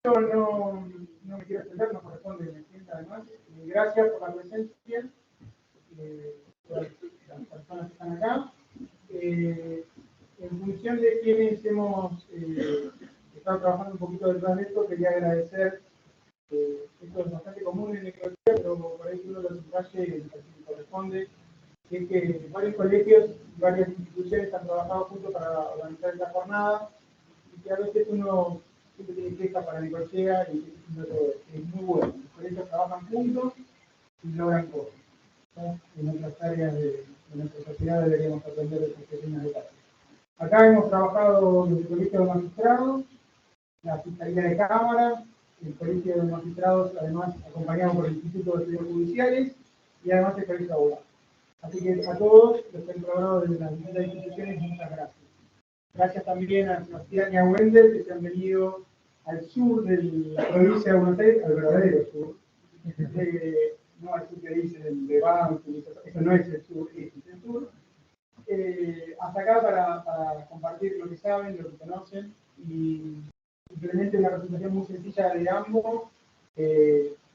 no me quiero extender, no corresponde, me entienda además. Gracias por la presencia, todas las personas que están acá. En función de quienes hemos estado trabajando un poquito detrás de esto, quería agradecer, esto es bastante común en ecología, pero por ahí uno lo subraye que corresponde, que es que varios colegios y varias instituciones han trabajado juntos para organizar esta jornada, y que a veces uno siempre tiene queja para Necochea y es muy bueno. Los colegios trabajan juntos y logran cosas, ¿no? En otras áreas de nuestra sociedad deberíamos aprender de esas pequeñas detalles. Acá hemos trabajado desde el Colegio de Magistrados, la Fiscalía de Cámara, el Colegio de Magistrados, además acompañado por el Instituto de Estudios Judiciales y además el Colegio de Abogados. Así que a todos los que han trabajado desde las distintas instituciones, muchas gracias. Gracias también a Sebastián y a Wendel, que se han venido al sur de la provincia de Buenos Aires, al verdadero sur. No al sur que dicen de Banco, eso no es el sur, es el sur. Hasta acá para compartir lo que saben, lo que conocen, y simplemente una presentación muy sencilla de ambos.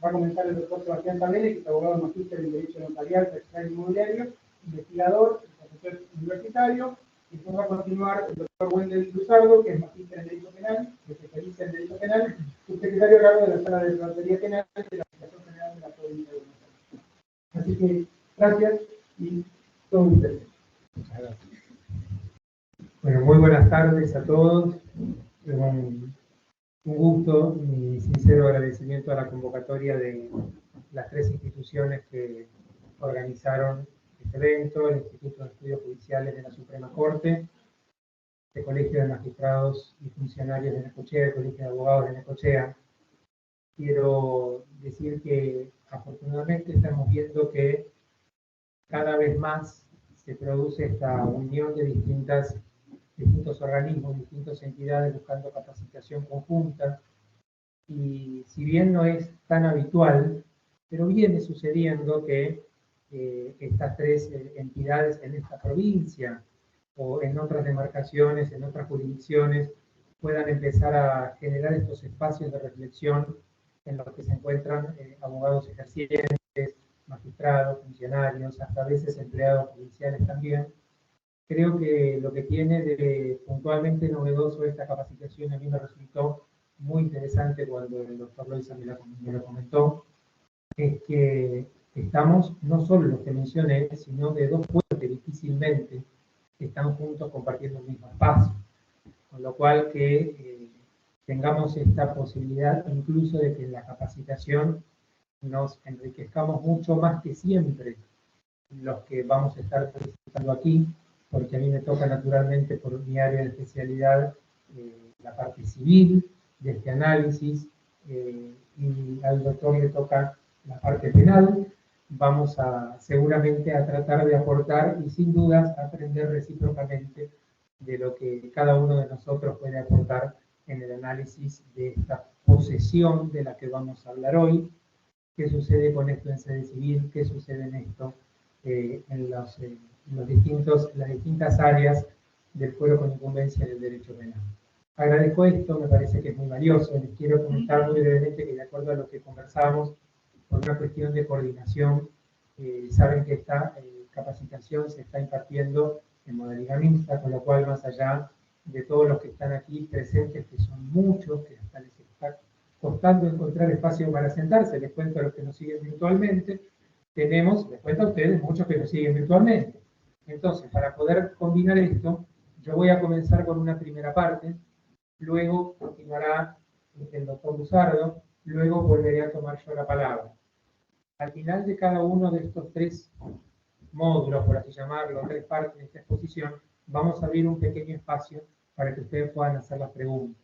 Va a comenzar el doctor Sebastián Tamele, que es abogado magíster en Derecho Notarial, Registral Inmobiliario, investigador, profesor universitario, y después va a continuar el doctor Wendel Luzardo, que es magíster en Derecho Penal, que se especializa en Derecho Penal, subsecretario a cargo de la Sala de Defensoría Penal de la Administración General de la Provincia de Buenos Aires. Así que, gracias y todos ustedes. Muchas gracias. Bueno, muy buenas tardes a todos. Un gusto y sincero agradecimiento a la convocatoria de las tres instituciones que organizaron este evento: el Instituto de Estudios Judiciales de la Suprema Corte, el Colegio de Magistrados y Funcionarios de Necochea, el Colegio de Abogados de Necochea. Quiero decir que afortunadamente estamos viendo que cada vez más se produce esta unión de distintos organismos, distintas entidades buscando capacitación conjunta, y si bien no es tan habitual, pero viene sucediendo que estas tres entidades en esta provincia o en otras demarcaciones, en otras jurisdicciones, puedan empezar a generar estos espacios de reflexión en los que se encuentran abogados ejercientes, magistrados, funcionarios, hasta a veces empleados judiciales también. Creo que lo que tiene de puntualmente novedoso esta capacitación, a mí me resultó muy interesante cuando el doctor Loisa me lo comentó, es que estamos no solo los que mencioné, sino de dos pueblos que difícilmente están juntos compartiendo el mismo espacio. Con lo cual que tengamos esta posibilidad incluso de que en la capacitación nos enriquezcamos mucho más que siempre los que vamos a estar participando aquí, porque a mí me toca naturalmente por mi área de especialidad la parte civil de este análisis, y al doctor le toca la parte penal. Vamos seguramente a tratar de aportar y sin dudas aprender recíprocamente de lo que cada uno de nosotros puede aportar en el análisis de esta posesión de la que vamos a hablar hoy. ¿Qué sucede con esto en sede civil? ¿Qué sucede en esto en las distintas áreas del fuero con incumbencia del derecho penal? Agradezco esto, me parece que es muy valioso. Les quiero comentar muy brevemente que, de acuerdo a lo que conversamos, por una cuestión de coordinación, saben que esta capacitación se está impartiendo en modalidad mixta, con lo cual, más allá de todos los que están aquí presentes, que son muchos, que hasta les está costando encontrar espacio para sentarse, les cuento a los que nos siguen virtualmente, tenemos, les cuento a ustedes, muchos que nos siguen virtualmente. Entonces, para poder combinar esto, yo voy a comenzar con una primera parte, luego continuará el doctor Luzardo, luego volveré a tomar yo la palabra. Al final de cada uno de estos tres módulos, por así llamarlo, tres partes de esta exposición, vamos a abrir un pequeño espacio para que ustedes puedan hacer las preguntas.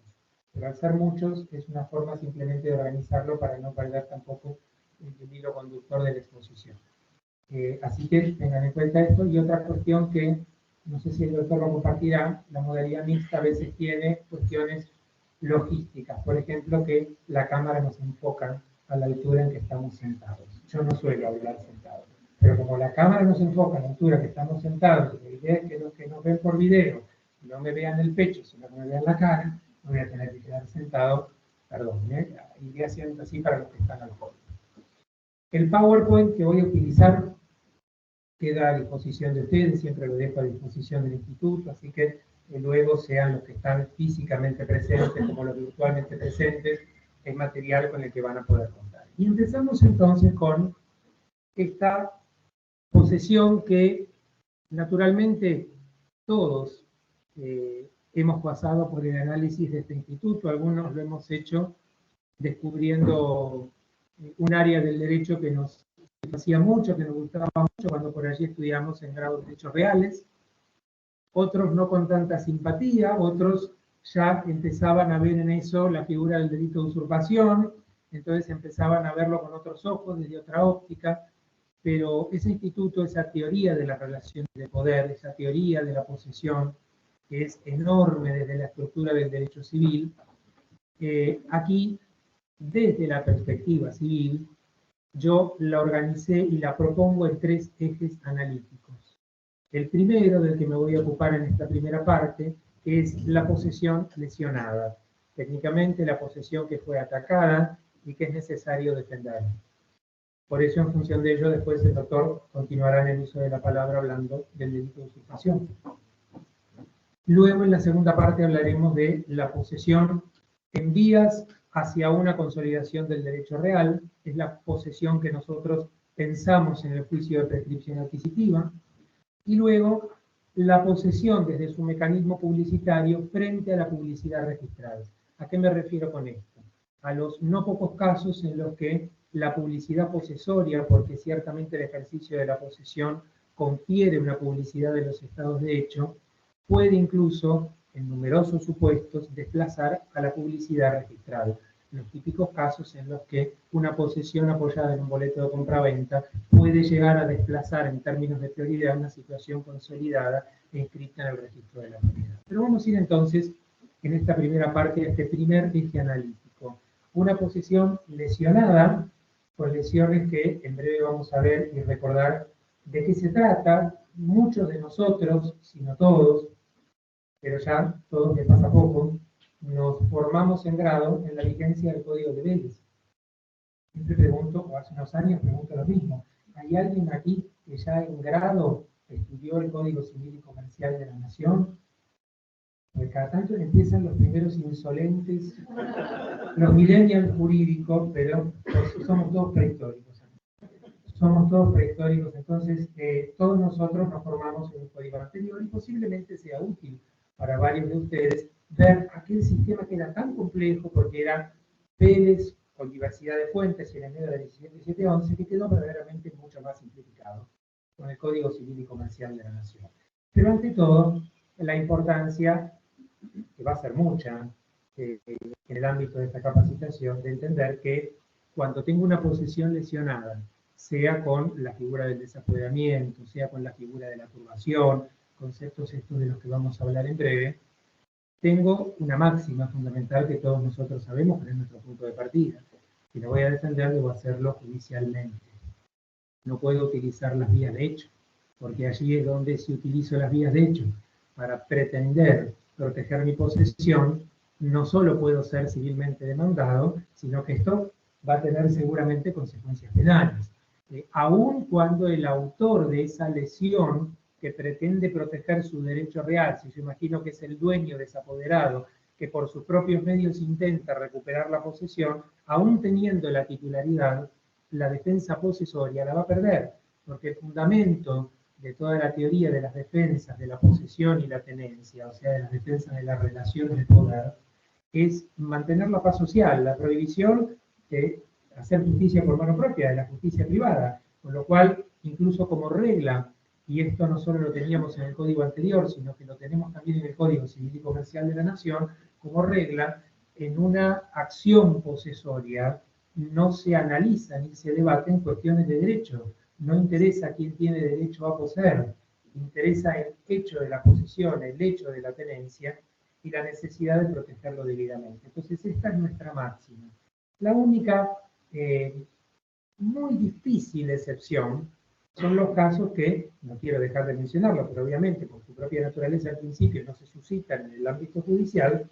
Pero al ser muchos, es una forma simplemente de organizarlo para no perder tampoco el hilo conductor de la exposición. Así que tengan en cuenta esto. Y otra cuestión que, no sé si el doctor lo compartirá, la modalidad mixta a veces tiene cuestiones logísticas. Por ejemplo, que la cámara nos enfoca a la altura en que estamos sentados. Yo no suelo hablar sentado, pero como la cámara nos enfoca a la altura en que estamos sentados, la idea es que los que nos ven por video no me vean el pecho, sino que me vean la cara, no voy a tener que quedar sentado Perdón, iré haciendo así para los que están al fondo. El PowerPoint que voy a utilizar queda a disposición de ustedes, siempre lo dejo a disposición del instituto, así que luego sean los que están físicamente presentes como los virtualmente presentes, el material con el que van a poder contar. Y empezamos entonces con esta posesión que naturalmente todos hemos pasado por el análisis de este instituto, algunos lo hemos hecho descubriendo un área del derecho que nos hacía mucho, que nos gustaba mucho cuando por allí estudiamos en grado de derechos reales, otros no con tanta simpatía, otros ya empezaban a ver en eso la figura del delito de usurpación, entonces empezaban a verlo con otros ojos, desde otra óptica, pero ese instituto, esa teoría de las relaciones de poder, esa teoría de la posesión, que es enorme desde la estructura del derecho civil, aquí, desde la perspectiva civil, yo la organicé y la propongo en 3 ejes analíticos. El primero, del que me voy a ocupar en esta primera parte, es la posesión lesionada. Técnicamente, la posesión que fue atacada y que es necesario defender. Por eso, en función de ello, después el doctor continuará en el uso de la palabra hablando del delito de usurpación. Luego, en la segunda parte, hablaremos de la posesión en vías hacia una consolidación del derecho real. Es la posesión que nosotros pensamos en el juicio de prescripción adquisitiva. Y luego, la posesión desde su mecanismo publicitario frente a la publicidad registrada. ¿A qué me refiero con esto? A los no pocos casos en los que la publicidad posesoria, porque ciertamente el ejercicio de la posesión confiere una publicidad de los estados de hecho, puede incluso, en numerosos supuestos, desplazar a la publicidad registrada. Los típicos casos en los que una posesión apoyada en un boleto de compraventa puede llegar a desplazar en términos de prioridad una situación consolidada e inscrita en el registro de la propiedad. Pero vamos a ir entonces en esta primera parte a este primer eje analítico. Una posesión lesionada, con lesiones que en breve vamos a ver y recordar de qué se trata. Muchos de nosotros, si no todos, pero ya todos les pasa poco, nos formamos en grado en la vigencia del Código de Vélez. Siempre pregunto, o hace unos años pregunto lo mismo, ¿hay alguien aquí que ya en grado estudió el Código Civil y Comercial de la Nación? Porque cada tanto empiezan los primeros insolentes, los millennials jurídicos, pero somos todos prehistóricos. Somos todos prehistóricos, entonces todos nosotros nos formamos en un código anterior y posiblemente sea útil para varios de ustedes ver aquel sistema que era tan complejo porque era Vélez con diversidad de fuentes y en el medio de la 17711 que quedó verdaderamente mucho más simplificado con el Código Civil y Comercial de la Nación. Pero ante todo, la importancia, que va a ser mucha en el ámbito de esta capacitación, de entender que cuando tengo una posesión lesionada, sea con la figura del desapoderamiento, sea con la figura de la turbación, conceptos estos de los que vamos a hablar en breve, tengo una máxima fundamental que todos nosotros sabemos, pero es nuestro punto de partida. Si lo voy a defender, debo hacerlo judicialmente. No puedo utilizar las vías de hecho, porque allí es donde si utilizo las vías de hecho para pretender proteger mi posesión, no solo puedo ser civilmente demandado, sino que esto va a tener seguramente consecuencias penales. Aun cuando el autor de esa lesión que pretende proteger su derecho real, si yo imagino que es el dueño desapoderado, que por sus propios medios intenta recuperar la posesión, aún teniendo la titularidad, la defensa posesoria la va a perder, porque el fundamento de toda la teoría de las defensas de la posesión y la tenencia, o sea, de las defensas de las relaciones de poder, es mantener la paz social, la prohibición de hacer justicia por mano propia, de la justicia privada, con lo cual, incluso como regla, y esto no solo lo teníamos en el código anterior, sino que lo tenemos también en el Código Civil y Comercial de la Nación, como regla, en una acción posesoria no se analiza ni se debate en cuestiones de derecho, no interesa quién tiene derecho a poseer, interesa el hecho de la posesión, el hecho de la tenencia y la necesidad de protegerlo debidamente. Entonces, esta es nuestra máxima. La única muy difícil excepción son los casos que, no quiero dejar de mencionarlo, pero obviamente por su propia naturaleza al principio no se suscitan en el ámbito judicial,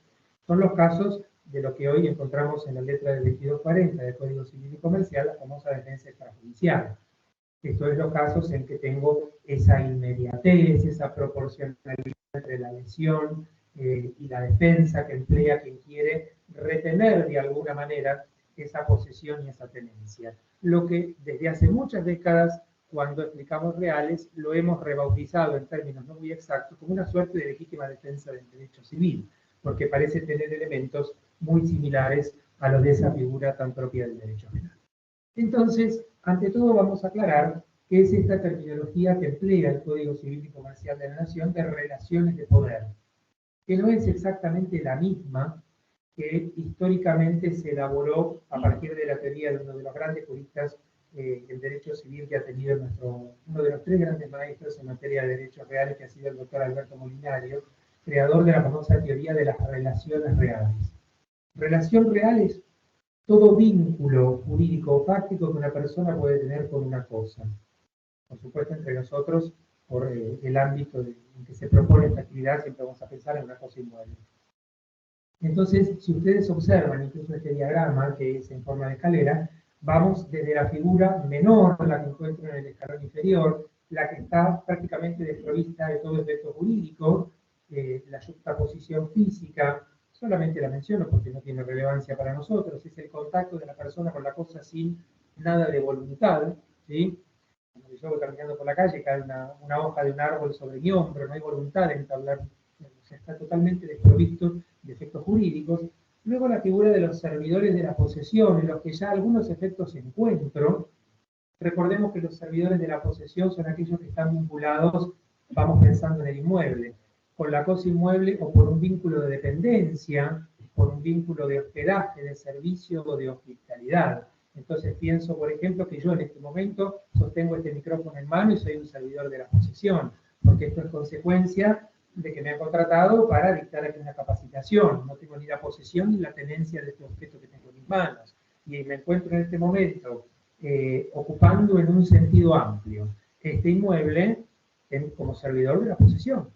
son los casos de lo que hoy encontramos en la letra del 2240 del Código Civil y Comercial, la famosa defensa extrajudicial. Esto es los casos en que tengo esa inmediatez, esa proporcionalidad entre la lesión y la defensa que emplea quien quiere retener de alguna manera esa posesión y esa tenencia. Lo que desde hace muchas décadas, cuando explicamos reales, lo hemos rebautizado en términos no muy exactos como una suerte de legítima defensa del derecho civil, porque parece tener elementos muy similares a los de esa figura tan propia del derecho penal. Entonces, ante todo vamos a aclarar qué es esta terminología que emplea el Código Civil y Comercial de la Nación de relaciones de poder, que no es exactamente la misma que históricamente se elaboró a partir de la teoría de uno de los grandes juristas del derecho civil que ha tenido uno de los tres grandes maestros en materia de derechos reales, que ha sido el doctor Alberto Molinario, creador de la famosa teoría de las relaciones reales. Relación real es todo vínculo jurídico o fáctico que una persona puede tener con una cosa. Por supuesto, entre nosotros, por el ámbito en que se propone esta actividad, siempre vamos a pensar en una cosa inmueble. Entonces, si ustedes observan incluso este diagrama, que es en forma de escalera, vamos desde la figura menor, la que encuentro en el escalón inferior, la que está prácticamente desprovista de todo efecto jurídico, la juxtaposición física, solamente la menciono porque no tiene relevancia para nosotros, es el contacto de la persona con la cosa sin nada de voluntad, ¿sí? Cuando yo voy caminando por la calle, cae una hoja de un árbol sobre mi hombro, no hay voluntad de entablar, o sea, está totalmente desprovisto de efectos jurídicos. Luego la figura de los servidores de la posesión, en los que ya algunos efectos encuentro. Recordemos que los servidores de la posesión son aquellos que están vinculados, vamos pensando en el inmueble, con la cosa inmueble o por un vínculo de dependencia, por un vínculo de hospedaje, de servicio o de hospitalidad. Entonces pienso, por ejemplo, que yo en este momento sostengo este micrófono en mano y soy un servidor de la posesión, porque esto es consecuencia de que me han contratado para dictar aquí una capacitación. No tengo ni la posesión ni la tenencia de este objeto que tengo en mis manos. Y me encuentro en este momento ocupando en un sentido amplio este inmueble como servidor de la posesión,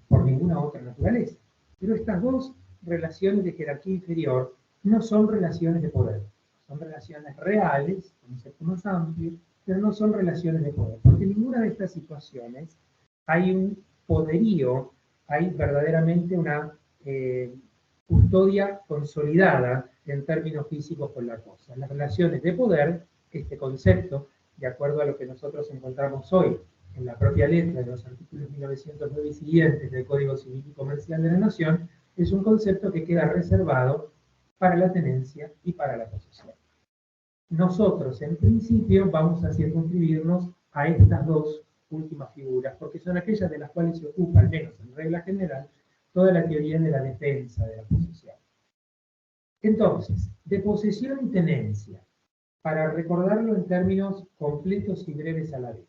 por ninguna otra naturaleza. Pero estas dos relaciones de jerarquía inferior no son relaciones de poder, son relaciones reales, concepto más amplio, pero no son relaciones de poder, porque en ninguna de estas situaciones hay un poderío, hay verdaderamente una custodia consolidada en términos físicos con la cosa. Las relaciones de poder, este concepto, de acuerdo a lo que nosotros encontramos hoy en la propia letra de los artículos 1909 y siguientes del Código Civil y Comercial de la Nación, es un concepto que queda reservado para la tenencia y para la posesión. Nosotros, en principio, vamos a circunscribirnos a estas dos últimas figuras, porque son aquellas de las cuales se ocupa, al menos en regla general, toda la teoría de la defensa de la posesión. Entonces, de posesión y tenencia, para recordarlo en términos completos y breves a la vez.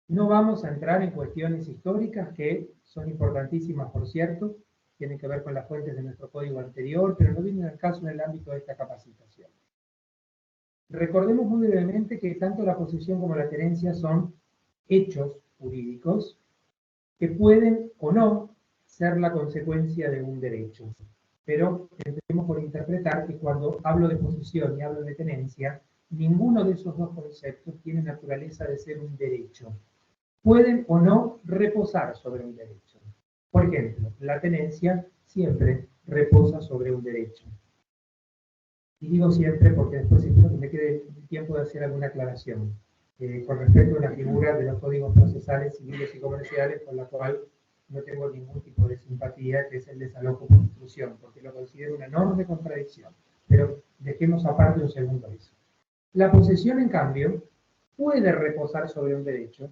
No vamos a entrar en cuestiones históricas que son importantísimas, por cierto, tienen que ver con las fuentes de nuestro código anterior, pero no vienen al caso en el ámbito de esta capacitación. Recordemos muy brevemente que tanto la posesión como la tenencia son hechos jurídicos que pueden o no ser la consecuencia de un derecho. Pero empecemos por interpretar que cuando hablo de posesión y hablo de tenencia, ninguno de esos dos conceptos tiene naturaleza de ser un derecho. Pueden o no reposar sobre un derecho. Por ejemplo, la tenencia siempre reposa sobre un derecho. Y digo siempre porque después me quede tiempo de hacer alguna aclaración con respecto a una figura de los códigos procesales civiles y comerciales con la cual no tengo ningún tipo de simpatía, que es el desalojo por intrusión, porque lo considero una enorme contradicción. Pero dejemos aparte un segundo eso. La posesión, en cambio, puede reposar sobre un derecho,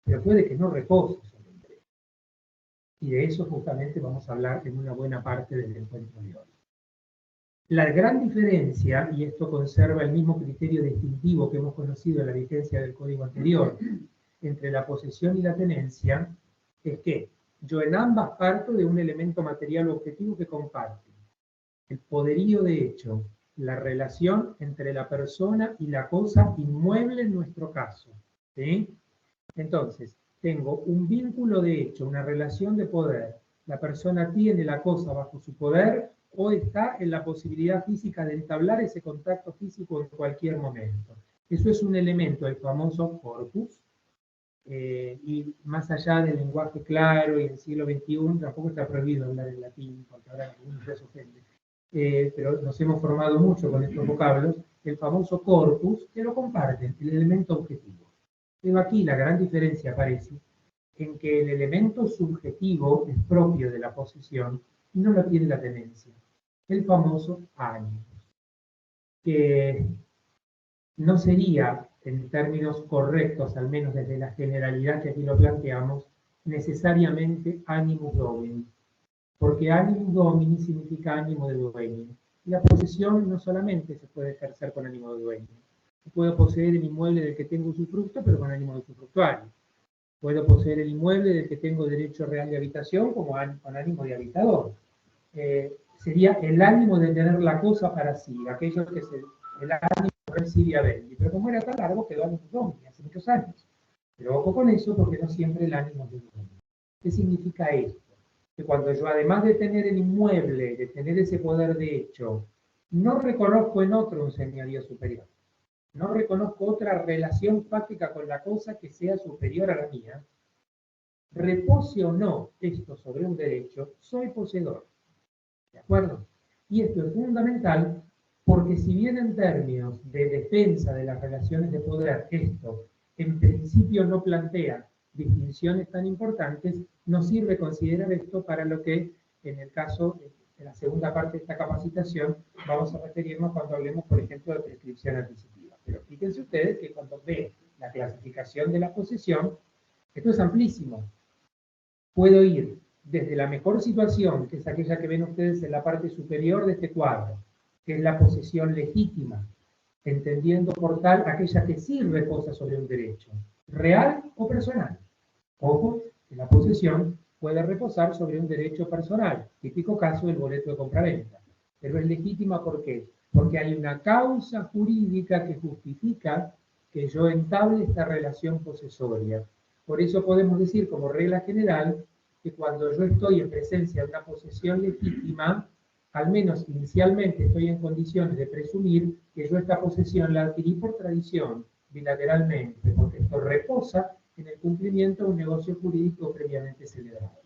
pero puede que no repose sobre un derecho. Y de eso justamente vamos a hablar en una buena parte del encuentro de hoy. La gran diferencia, y esto conserva el mismo criterio distintivo que hemos conocido en la vigencia del código anterior, entre la posesión y la tenencia, es que yo en ambas parto de un elemento material o objetivo que comparten. El poderío de hecho, la relación entre la persona y la cosa inmueble en nuestro caso. ¿Sí? Entonces, tengo un vínculo de hecho, una relación de poder. La persona tiene la cosa bajo su poder o está en la posibilidad física de entablar ese contacto físico en cualquier momento. Eso es un elemento, el famoso corpus, y más allá del lenguaje claro y en el siglo XXI, tampoco está prohibido hablar en latín, porque ahora algunos se ofenden, pero nos hemos formado mucho con estos vocablos, el famoso corpus, que lo comparten, el elemento objetivo. Pero aquí la gran diferencia aparece en que el elemento subjetivo es propio de la posesión y no lo tiene la tenencia, el famoso ánimo, que no sería, en términos correctos, al menos desde la generalidad que aquí lo planteamos, necesariamente animus domini, porque animus domini significa ánimo de dueño. Y la posesión no solamente se puede ejercer con ánimo de dueño. Puedo poseer el inmueble del que tengo usufructo, pero con ánimo de usufructuario. Puedo poseer el inmueble del que tengo derecho real de habitación, como con ánimo de habitador. Sería el ánimo de tener la cosa para sí, aquello que es el ánimo de Silvia Belli. Pero como era tan largo, quedó animus domini hace muchos años. Pero ojo con eso, porque no siempre el ánimo es de dueño. ¿Qué significa esto? Que cuando yo, además de tener el inmueble, de tener ese poder de hecho, no reconozco en otro un señorío superior, no reconozco otra relación fáctica con la cosa que sea superior a la mía, repose o no esto sobre un derecho, soy poseedor. ¿De acuerdo? Y esto es fundamental porque si bien en términos de defensa de las relaciones de poder, esto en principio no plantea distinciones tan importantes, nos sirve considerar esto para lo que en el caso, en la segunda parte de esta capacitación, vamos a referirnos cuando hablemos, por ejemplo, de prescripción adquisitiva. Pero fíjense ustedes que cuando ven la clasificación de la posesión, esto es amplísimo. Puedo ir desde la mejor situación, que es aquella que ven ustedes en la parte superior de este cuadro, que es la posesión legítima, entendiendo por tal aquella que sí reposa sobre un derecho, real o personal. Ojo, que la posesión puede reposar sobre un derecho personal, típico caso del boleto de compraventa. Pero es legítima, ¿por qué? Porque hay una causa jurídica que justifica que yo entable esta relación posesoria. Por eso podemos decir, como regla general, que cuando yo estoy en presencia de una posesión legítima, al menos inicialmente estoy en condiciones de presumir que yo esta posesión la adquirí por tradición, bilateralmente, porque esto reposa en el cumplimiento de un negocio jurídico previamente celebrado.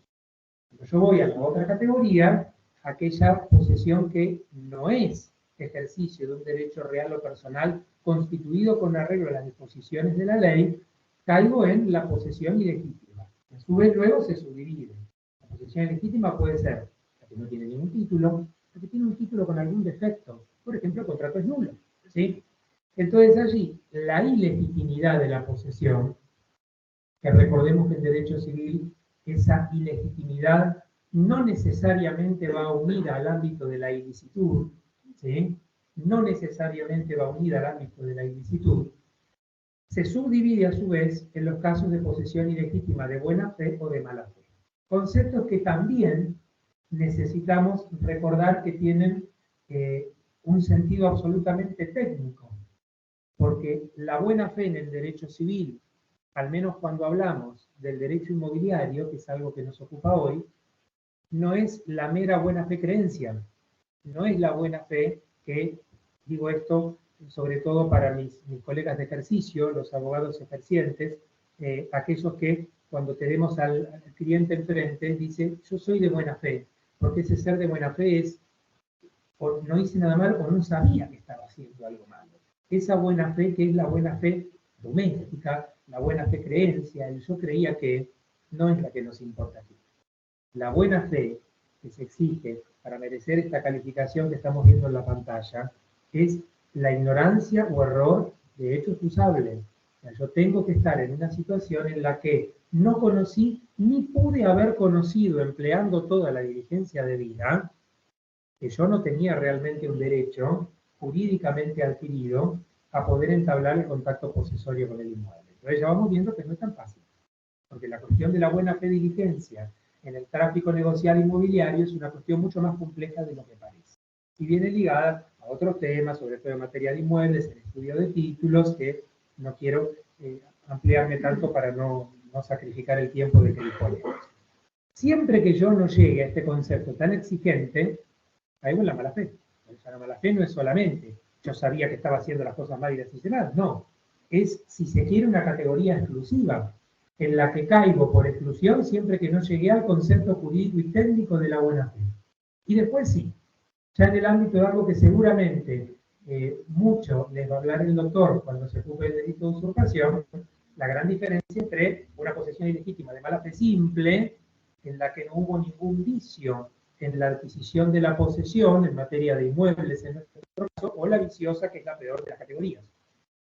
Cuando yo voy a la otra categoría, aquella posesión que no es ejercicio de un derecho real o personal constituido con arreglo a las disposiciones de la ley, caigo en la posesión ilegítima. A su vez luego se subdivide. La posesión ilegítima puede ser la que no tiene ningún título, la que tiene un título con algún defecto, por ejemplo, el contrato es nulo, ¿sí? Entonces allí, la ilegitimidad de la posesión, que recordemos que en derecho civil esa ilegitimidad no necesariamente va unida al ámbito de la ilicitud, ¿sí? No necesariamente va unida al ámbito de la ilicitud, se subdivide a su vez en los casos de posesión ilegítima de buena fe o de mala fe. Conceptos que también necesitamos recordar que tienen un sentido absolutamente técnico, porque la buena fe en el derecho civil, al menos cuando hablamos del derecho inmobiliario, que es algo que nos ocupa hoy, no es la mera buena fe creencia, no es la buena fe que, digo esto sobre todo para mis colegas de ejercicio, los abogados ejercientes, aquellos que cuando tenemos al cliente enfrente dicen, yo soy de buena fe, porque ese ser de buena fe es, o no hice nada mal o no sabía que estaba haciendo algo malo. Esa buena fe que es la buena fe doméstica, la buena fe creencia, el yo creía que, no es la que nos importa aquí. La buena fe que se exige para merecer esta calificación que estamos viendo en la pantalla es la ignorancia o error de hechos usables. O sea, yo tengo que estar en una situación en la que no conocí ni pude haber conocido, empleando toda la diligencia debida, que yo no tenía realmente un derecho jurídicamente adquirido a poder entablar el contacto posesorio con el inmueble. Entonces ya vamos viendo que no es tan fácil, porque la cuestión de la buena fe diligencia en el tráfico negocial inmobiliario es una cuestión mucho más compleja de lo que parece. Y viene ligada a otros temas, sobre todo en materia de inmuebles, el estudio de títulos, que no quiero ampliarme tanto para no sacrificar el tiempo de que disponemos. Siempre que yo no llegue a este concepto tan exigente, caigo en la mala fe. O sea, la mala fe no es solamente yo sabía que estaba haciendo las cosas mal y las hice mal, no. Es, si se quiere, una categoría exclusiva, en la que caigo por exclusión siempre que no llegué al concepto jurídico y técnico de la buena fe. Y después sí, ya en el ámbito de algo que seguramente mucho les va a hablar el doctor cuando se ocupe del delito de usurpación, la gran diferencia entre una posesión ilegítima de mala fe simple, en la que no hubo ningún vicio en la adquisición de la posesión en materia de inmuebles en nuestro caso, o la viciosa, que es la peor de las categorías.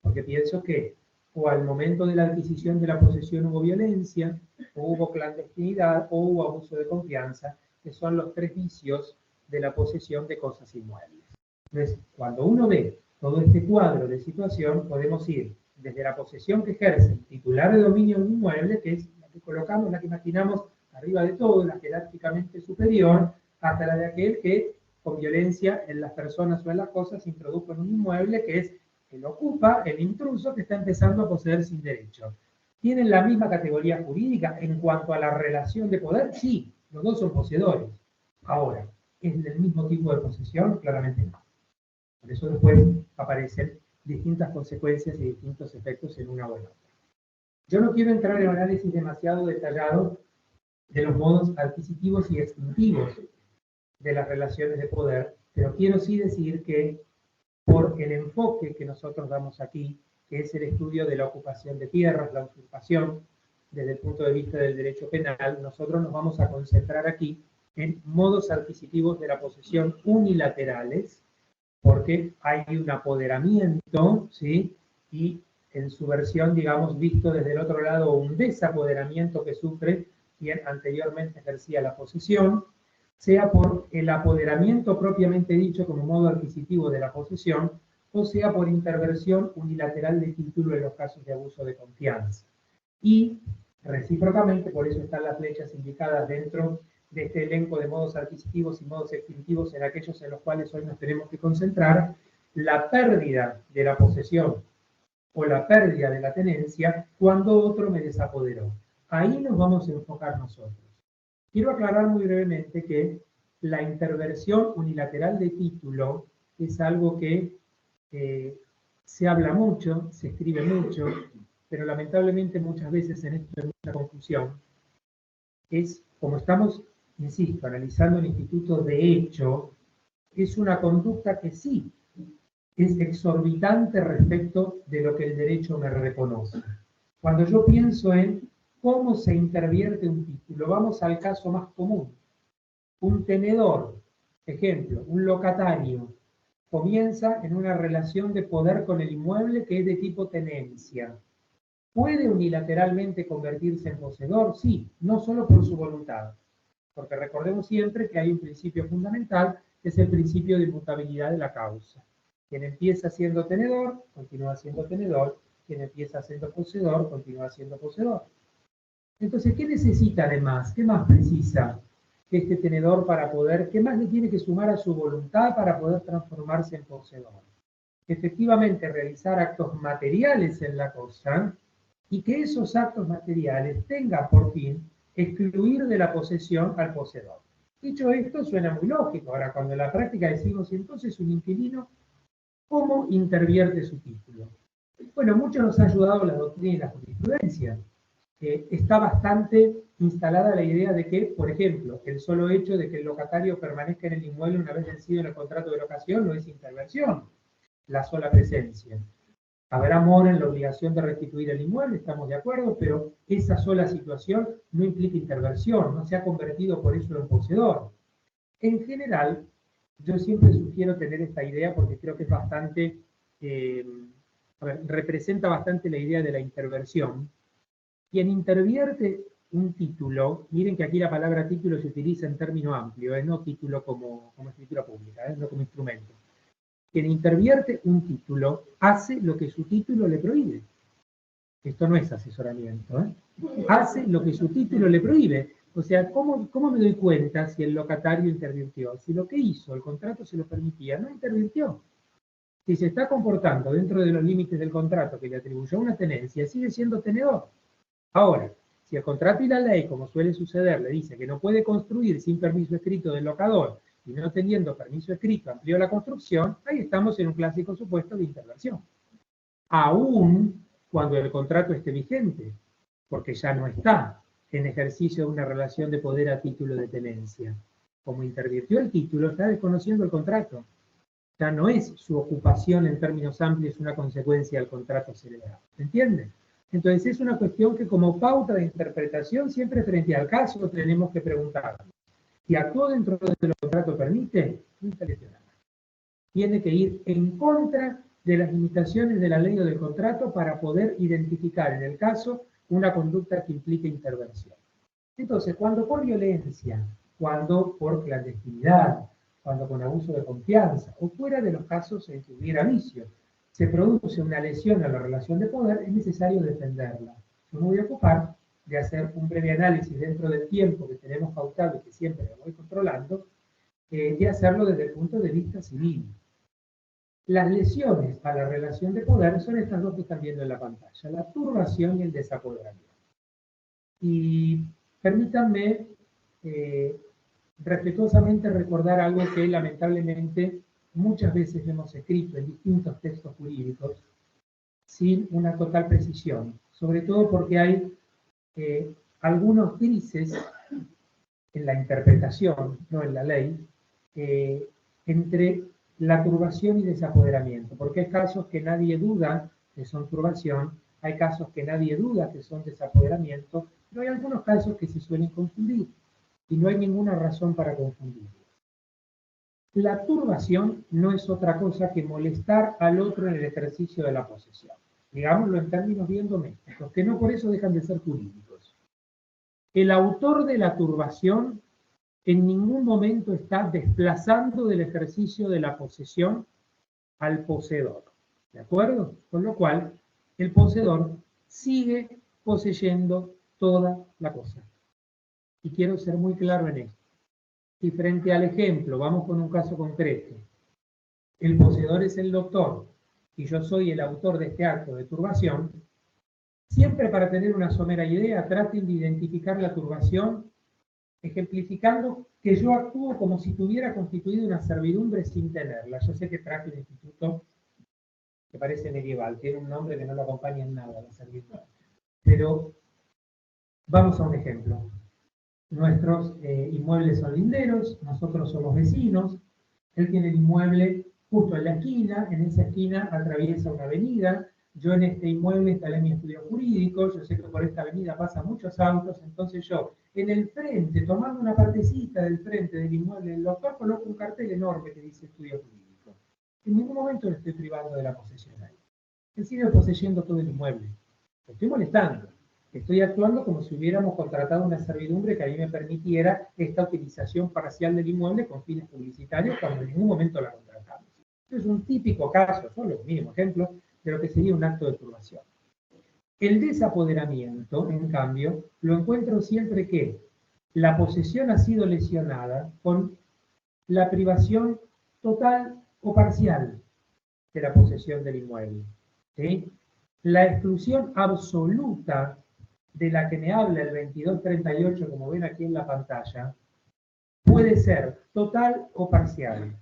Porque pienso que o al momento de la adquisición de la posesión hubo violencia, o hubo clandestinidad, o hubo abuso de confianza, que son los tres vicios de la posesión de cosas inmuebles. Entonces, cuando uno ve todo este cuadro de situación, podemos ir desde la posesión que ejerce el titular de dominio de un inmueble, que es la que colocamos, la que imaginamos arriba de todo, la jerárquicamente superior, hasta la de aquel que, con violencia en las personas o en las cosas, introdujo en un inmueble, que es el ocupa, el intruso que está empezando a poseer sin derecho. ¿Tienen la misma categoría jurídica en cuanto a la relación de poder? Sí, los dos son poseedores. Ahora, ¿es del mismo tipo de posesión? Claramente no. Por eso después aparecen distintas consecuencias y distintos efectos en una u otra. Yo no quiero entrar en un análisis demasiado detallado de los modos adquisitivos y extintivos de las relaciones de poder, pero quiero sí decir que por el enfoque que nosotros damos aquí, que es el estudio de la ocupación de tierras, la usurpación, desde el punto de vista del derecho penal, nosotros nos vamos a concentrar aquí en modos adquisitivos de la posesión unilaterales, porque hay un apoderamiento, ¿sí? Y en su versión, digamos, visto desde el otro lado, un desapoderamiento que sufre quien anteriormente ejercía la posesión, sea por el apoderamiento propiamente dicho como modo adquisitivo de la posesión, o sea por intervención unilateral de título en los casos de abuso de confianza. Y recíprocamente, por eso están las flechas indicadas dentro de este elenco de modos adquisitivos y modos extintivos en aquellos en los cuales hoy nos tenemos que concentrar, la pérdida de la posesión o la pérdida de la tenencia cuando otro me desapoderó. Ahí nos vamos a enfocar nosotros. Quiero aclarar muy brevemente que la intervención unilateral de título es algo que se habla mucho, se escribe mucho, pero lamentablemente muchas veces en esto hay mucha confusión. Es, como estamos, insisto, analizando el instituto de hecho, es una conducta que sí es exorbitante respecto de lo que el derecho me reconoce. Cuando yo pienso en cómo se intervierte un título, vamos al caso más común. Un tenedor, ejemplo, un locatario, comienza en una relación de poder con el inmueble que es de tipo tenencia. ¿Puede unilateralmente convertirse en poseedor? Sí, no solo por su voluntad, porque recordemos siempre que hay un principio fundamental, que es el principio de inmutabilidad de la causa. Quien empieza siendo tenedor, continúa siendo tenedor. Quien empieza siendo poseedor, continúa siendo poseedor. Entonces, ¿qué necesita además? ¿Qué más precisa este tenedor para poder, qué más le tiene que sumar a su voluntad para poder transformarse en poseedor? Efectivamente, realizar actos materiales en la cosa y que esos actos materiales tengan por fin excluir de la posesión al poseedor. Dicho esto, suena muy lógico. Ahora, cuando en la práctica decimos, entonces un inquilino, ¿cómo intervierte su título? Bueno, mucho nos ha ayudado la doctrina y la jurisprudencia. Está bastante instalada la idea de que, por ejemplo, el solo hecho de que el locatario permanezca en el inmueble una vez vencido en el contrato de locación no es intervención, la sola presencia. Habrá mora en la obligación de restituir el inmueble, estamos de acuerdo, pero esa sola situación no implica intervención, no se ha convertido por eso en poseedor. En general, yo siempre sugiero tener esta idea porque creo que es bastante, representa bastante la idea de la intervención. Quien intervierte un título, miren que aquí la palabra título se utiliza en término amplio, no título como escritura pública, no como instrumento. Quien intervierte un título hace lo que su título le prohíbe. Esto no es asesoramiento, hace lo que su título le prohíbe. O sea, ¿cómo me doy cuenta si el locatario intervirtió? Si lo que hizo, el contrato se lo permitía, no intervirtió. Si se está comportando dentro de los límites del contrato que le atribuyó una tenencia, sigue siendo tenedor. Ahora, si el contrato y la ley, como suele suceder, le dice que no puede construir sin permiso escrito del locador y no teniendo permiso escrito amplió la construcción, ahí estamos en un clásico supuesto de interversión. Aún cuando el contrato esté vigente, porque ya no está en ejercicio de una relación de poder a título de tenencia. Como intervirtió el título, está desconociendo el contrato. Ya no es su ocupación en términos amplios una consecuencia del contrato celebrado. ¿Se entiende? Entonces es una cuestión que como pauta de interpretación siempre frente al caso tenemos que preguntar. Si actuó dentro de lo que el contrato permite, no está lesionado. Tiene que ir en contra de las limitaciones de la ley o del contrato para poder identificar en el caso una conducta que implique intervención. Entonces, cuando por violencia, cuando por clandestinidad, cuando con abuso de confianza, o fuera de los casos en que hubiera vicio, se produce una lesión a la relación de poder, es necesario defenderla. Yo me voy a ocupar de hacer un breve análisis dentro del tiempo que tenemos pautado y que siempre lo voy controlando, de hacerlo desde el punto de vista civil. Las lesiones a la relación de poder son estas dos que están viendo en la pantalla, la turbación y el desapoderamiento. Y permítanme respetuosamente recordar algo que lamentablemente muchas veces hemos escrito en distintos textos jurídicos sin una total precisión, sobre todo porque hay algunos grises en la interpretación, no en la ley, entre la turbación y desapoderamiento, porque hay casos que nadie duda que son turbación, hay casos que nadie duda que son desapoderamiento, pero hay algunos casos que se suelen confundir y no hay ninguna razón para confundirlos. La turbación no es otra cosa que molestar al otro en el ejercicio de la posesión, digámoslo en términos bien domésticos, que no por eso dejan de ser jurídicos. El autor de la turbación en ningún momento está desplazando del ejercicio de la posesión al poseedor. ¿De acuerdo? Con lo cual, el poseedor sigue poseyendo toda la cosa. Y quiero ser muy claro en esto. Y frente al ejemplo, vamos con un caso concreto. El poseedor es el doctor y yo soy el autor de este acto de turbación. Siempre para tener una somera idea, traten de identificar la turbación ejemplificando que yo actúo como si tuviera constituido una servidumbre sin tenerla. Yo sé que traje un instituto que parece medieval, tiene un nombre que no lo acompaña en nada, la servidumbre. Pero vamos a un ejemplo. Nuestros inmuebles son linderos, nosotros somos vecinos, él tiene el inmueble justo en la esquina, en esa esquina atraviesa una avenida, yo en este inmueble instalé mi estudio jurídico, yo sé que por esta avenida pasan muchos autos, entonces yo en el frente, tomando una partecita del frente del inmueble del doctor, coloco un cartel enorme que dice estudio jurídico. En ningún momento le estoy privando de la posesión ahí. Él sigue poseyendo todo el inmueble. Lo estoy molestando. Estoy actuando como si hubiéramos contratado una servidumbre que a mí me permitiera esta utilización parcial del inmueble con fines publicitarios cuando en ningún momento la contratamos. Esto es un típico caso, solo un mínimo ejemplo, de lo que sería un acto de turbación. El desapoderamiento, en cambio, lo encuentro siempre que la posesión ha sido lesionada con la privación total o parcial de la posesión del inmueble. ¿Sí? La exclusión absoluta de la que me habla el 2238, como ven aquí en la pantalla, puede ser total o parcial.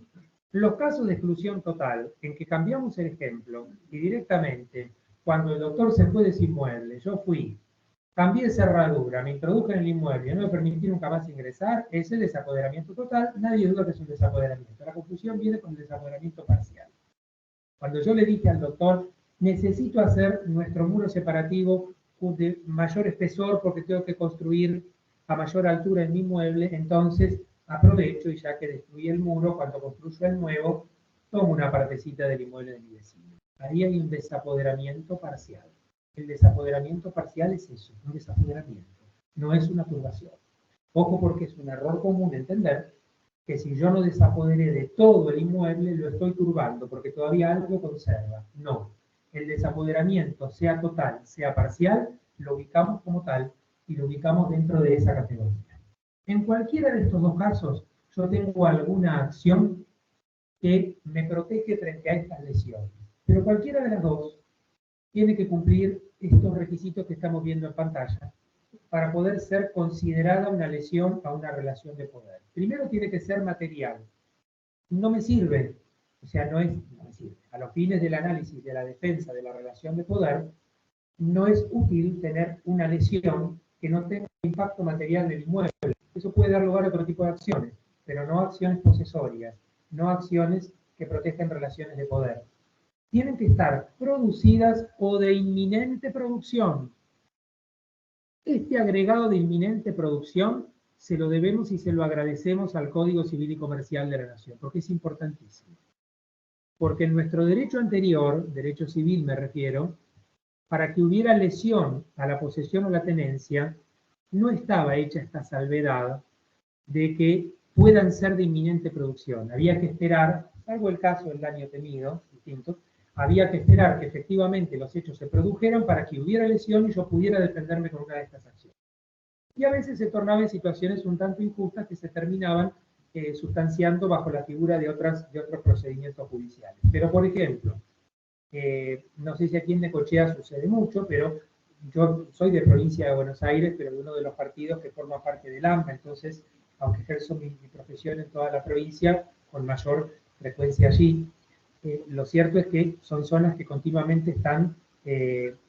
Los casos de exclusión total, en que cambiamos el ejemplo y directamente, cuando el doctor se fue de ese inmueble, yo fui, cambié cerradura, me introduje en el inmueble y no me permití nunca más ingresar, es el desapoderamiento total, nadie duda que es un desapoderamiento. La conclusión viene con el desapoderamiento parcial. Cuando yo le dije al doctor, necesito hacer nuestro muro separativo de mayor espesor porque tengo que construir a mayor altura en mi inmueble, entonces aprovecho y ya que destruí el muro, cuando construyo el nuevo, tomo una partecita del inmueble de mi vecino. Ahí hay un desapoderamiento parcial. El desapoderamiento parcial es eso, un desapoderamiento, no es una turbación. Ojo porque es un error común entender que si yo no desapoderé de todo el inmueble, lo estoy turbando, porque todavía algo conserva. No. El desapoderamiento, sea total, sea parcial, lo ubicamos como tal y lo ubicamos dentro de esa categoría. En cualquiera de estos dos casos, yo tengo alguna acción que me protege frente a estas lesiones. Pero cualquiera de las dos tiene que cumplir estos requisitos que estamos viendo en pantalla. para poder ser considerada una lesión a una relación de poder? Primero tiene que ser material. No me sirve, o sea, no me sirve. A los fines del análisis de la defensa de la relación de poder, no es útil tener una lesión que no tenga impacto material del inmueble. Eso puede dar lugar a otro tipo de acciones, pero no acciones posesorias, no acciones que protegen relaciones de poder. Tienen que estar producidas o de inminente producción. Este agregado de inminente producción se lo debemos y se lo agradecemos al Código Civil y Comercial de la Nación, porque es importantísimo. Porque en nuestro derecho anterior, derecho civil me refiero, para que hubiera lesión a la posesión o la tenencia, no estaba hecha esta salvedad de que puedan ser de inminente producción. Había que esperar, salvo el caso del daño temido, distinto, había que esperar que efectivamente los hechos se produjeran para que hubiera lesión y yo pudiera defenderme con una de estas acciones. Y a veces se tornaba en situaciones un tanto injustas que se terminaban sustanciando bajo la figura de otros procedimientos judiciales. Pero, por ejemplo, no sé si aquí en Necochea sucede mucho, pero yo soy de provincia de Buenos Aires, pero de uno de los partidos que forma parte del AMPA, entonces, aunque ejerzo mi profesión en toda la provincia, con mayor frecuencia allí, lo cierto es que son zonas que continuamente están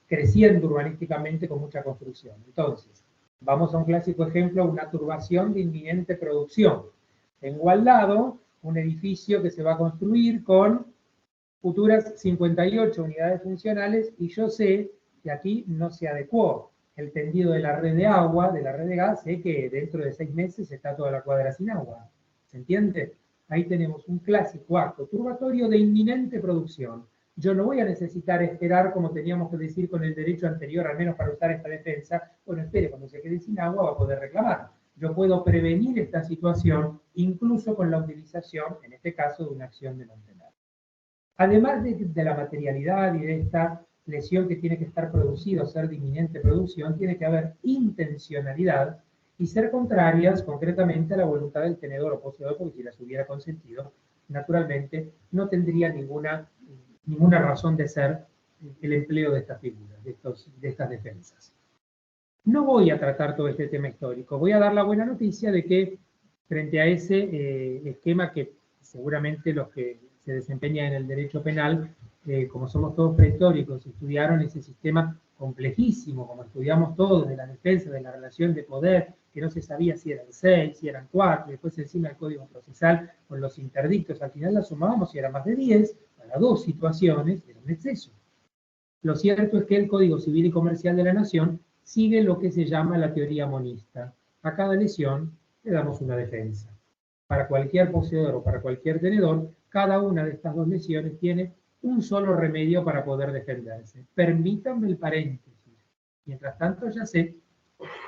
creciendo urbanísticamente con mucha construcción. Entonces, vamos a un clásico ejemplo, una turbación de inminente producción. Tengo al lado un edificio que se va a construir con futuras 58 unidades funcionales y yo sé que aquí no se adecuó el tendido de la red de agua, de la red de gas, sé que dentro de 6 meses está toda la cuadra sin agua. ¿Se entiende? Ahí tenemos un clásico acto turbatorio de inminente producción. Yo no voy a necesitar esperar, como teníamos que decir con el derecho anterior, al menos para usar esta defensa, bueno, espere, cuando se quede sin agua va a poder reclamar. Yo puedo prevenir esta situación incluso con la utilización, en este caso, de una acción de mantener. Además de la materialidad y de esta lesión que tiene que estar producida o ser de inminente producción, tiene que haber intencionalidad y ser contrarias concretamente a la voluntad del tenedor o poseedor, porque si las hubiera consentido, naturalmente no tendría ninguna razón de ser el empleo de estas figuras, de estas defensas. No voy a tratar todo este tema histórico, voy a dar la buena noticia de que frente a ese esquema que seguramente los que se desempeñan en el derecho penal, como somos todos prehistóricos, estudiaron ese sistema complejísimo, como estudiamos todos, de la defensa de la relación de poder, que no se sabía si eran 6, si eran 4, después encima el Código Procesal con los interdictos, al final la sumábamos y era más de 10, para 2 situaciones era un exceso. Lo cierto es que el Código Civil y Comercial de la Nación sigue lo que se llama la teoría monista. A cada lesión le damos una defensa. Para cualquier poseedor o para cualquier tenedor, cada una de estas 2 lesiones tiene un solo remedio para poder defenderse. Permítanme el paréntesis. Mientras tanto, ya sé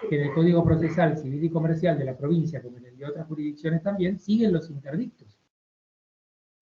que en el Código Procesal Civil y Comercial de la provincia, como en el de otras jurisdicciones también, siguen los interdictos.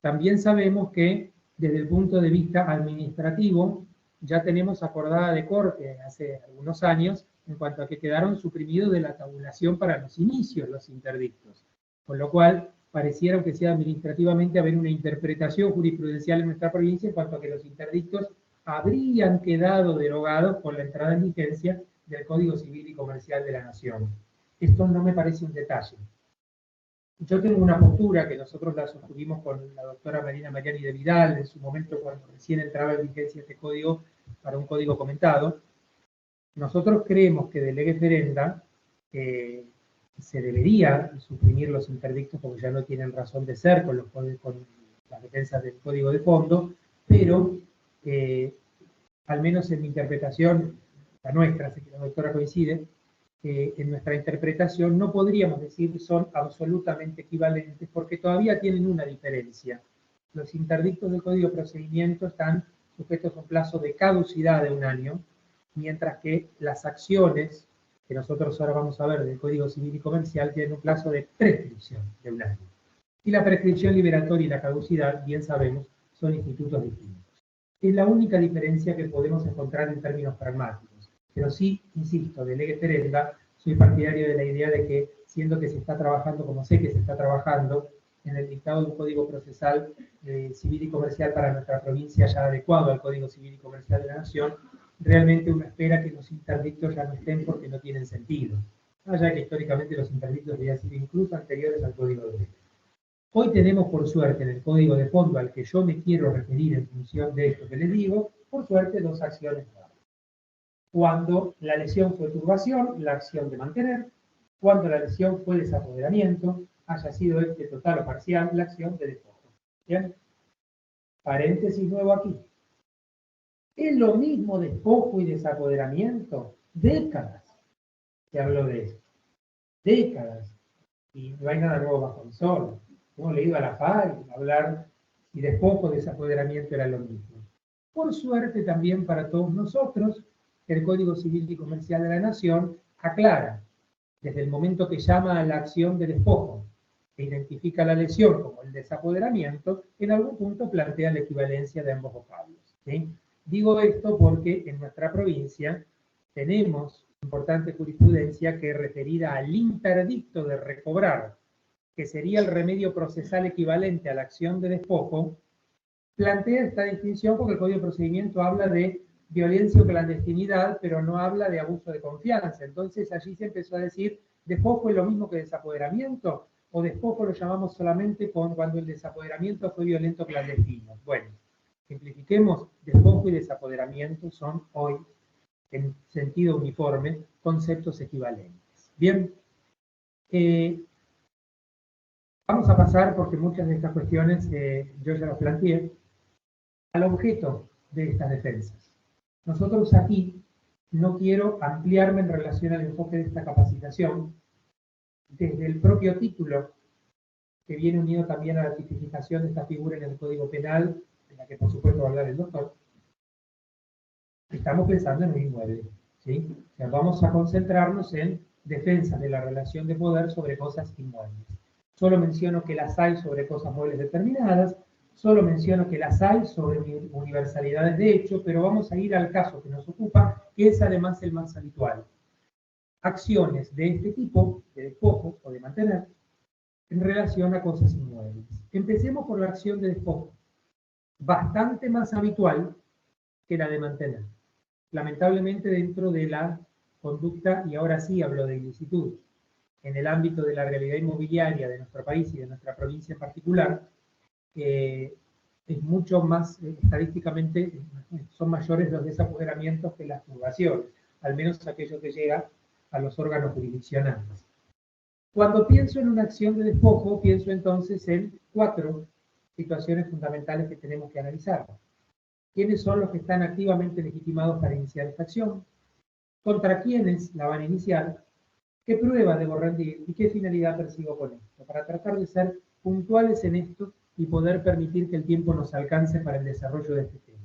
También sabemos que desde el punto de vista administrativo, ya tenemos acordada de corte hace algunos años en cuanto a que quedaron suprimidos de la tabulación para los inicios los interdictos. Con lo cual, pareciera que sea administrativamente haber una interpretación jurisprudencial en nuestra provincia en cuanto a que los interdictos habrían quedado derogados por la entrada en vigencia del Código Civil y Comercial de la Nación. Esto no me parece un detalle. Yo tengo una postura que nosotros la sostuvimos con la doctora Marina Mariani de Vidal en su momento cuando recién entraba en vigencia este código para un código comentado. Nosotros creemos que de lege ferenda se debería suprimir los interdictos porque ya no tienen razón de ser con las defensas del código de fondo, pero al menos en mi interpretación, la nuestra, sé que la doctora coincide, en nuestra interpretación no podríamos decir que son absolutamente equivalentes porque todavía tienen una diferencia. Los interdictos del Código de Procedimiento están sujetos a un plazo de caducidad de 1 año, mientras que las acciones que nosotros ahora vamos a ver del Código Civil y Comercial tienen un plazo de prescripción de 1 año. Y la prescripción liberatoria y la caducidad, bien sabemos, son institutos distintos. Es la única diferencia que podemos encontrar en términos pragmáticos. Pero sí, insisto, de lege ferenda, soy partidario de la idea de que, siendo que se está trabajando, como sé que se está trabajando, en el dictado de un Código Procesal Civil y Comercial para nuestra provincia ya adecuado al Código Civil y Comercial de la Nación, realmente uno espera que los interdictos ya no estén porque no tienen sentido. Allá que históricamente los interdictos habían sido incluso anteriores al Código de Derecho. Hoy tenemos, por suerte, en el Código de Fondo al que yo me quiero referir en función de esto que les digo, por suerte, dos acciones nuevas. Cuando la lesión fue turbación, la acción de mantener. Cuando la lesión fue desapoderamiento, haya sido este total o parcial, la acción de despojo. ¿Bien? Paréntesis nuevo aquí. Es lo mismo despojo y desapoderamiento. Décadas se habló de esto. Décadas. Y no hay nada nuevo bajo el sol. Hemos leído a la FAI hablar si despojo o desapoderamiento era lo mismo. Por suerte también para todos nosotros, el Código Civil y Comercial de la Nación aclara, desde el momento que llama a la acción de despojo e identifica la lesión como el desapoderamiento, en algún punto plantea la equivalencia de ambos vocablos. ¿Sí? Digo esto porque en nuestra provincia tenemos importante jurisprudencia que referida al interdicto de recobrar, que sería el remedio procesal equivalente a la acción de despojo, plantea esta distinción porque el Código de Procedimiento habla de violencia o clandestinidad, pero no habla de abuso de confianza. Entonces allí se empezó a decir, ¿despojo es lo mismo que desapoderamiento? ¿O despojo lo llamamos solamente cuando el desapoderamiento fue violento clandestino? Bueno, simplifiquemos, despojo y desapoderamiento son hoy, en sentido uniforme, conceptos equivalentes. Bien, vamos a pasar, porque muchas de estas cuestiones yo ya las planteé, al objeto de estas defensas. Nosotros aquí no quiero ampliarme en relación al enfoque de esta capacitación, desde el propio título, que viene unido también a la tipificación de esta figura en el Código Penal, de la que por supuesto va a hablar el doctor. Estamos pensando en un inmueble, ¿sí? O sea, vamos a concentrarnos en defensa de la relación de poder sobre cosas inmuebles. Solo menciono que las hay sobre cosas muebles determinadas, solo menciono que las hay sobre universalidades de hecho, pero vamos a ir al caso que nos ocupa, que es además el más habitual. Acciones de este tipo, de despojo o de mantener, en relación a cosas inmuebles. Empecemos por la acción de despojo, bastante más habitual que la de mantener. Lamentablemente dentro de la conducta, y ahora sí hablo de ilicitud, en el ámbito de la realidad inmobiliaria de nuestro país y de nuestra provincia en particular, es mucho más, estadísticamente, son mayores los desapoderamientos que las turbaciones, al menos aquello que llega a los órganos jurisdiccionales. Cuando pienso en una acción de despojo, pienso entonces en 4 situaciones fundamentales que tenemos que analizar. ¿Quiénes son los que están activamente legitimados para iniciar esta acción? ¿Contra quiénes la van a iniciar? ¿Qué prueba debo rendir? ¿Y qué finalidad persigo con esto? Para tratar de ser puntuales en esto y poder permitir que el tiempo nos alcance para el desarrollo de este tema.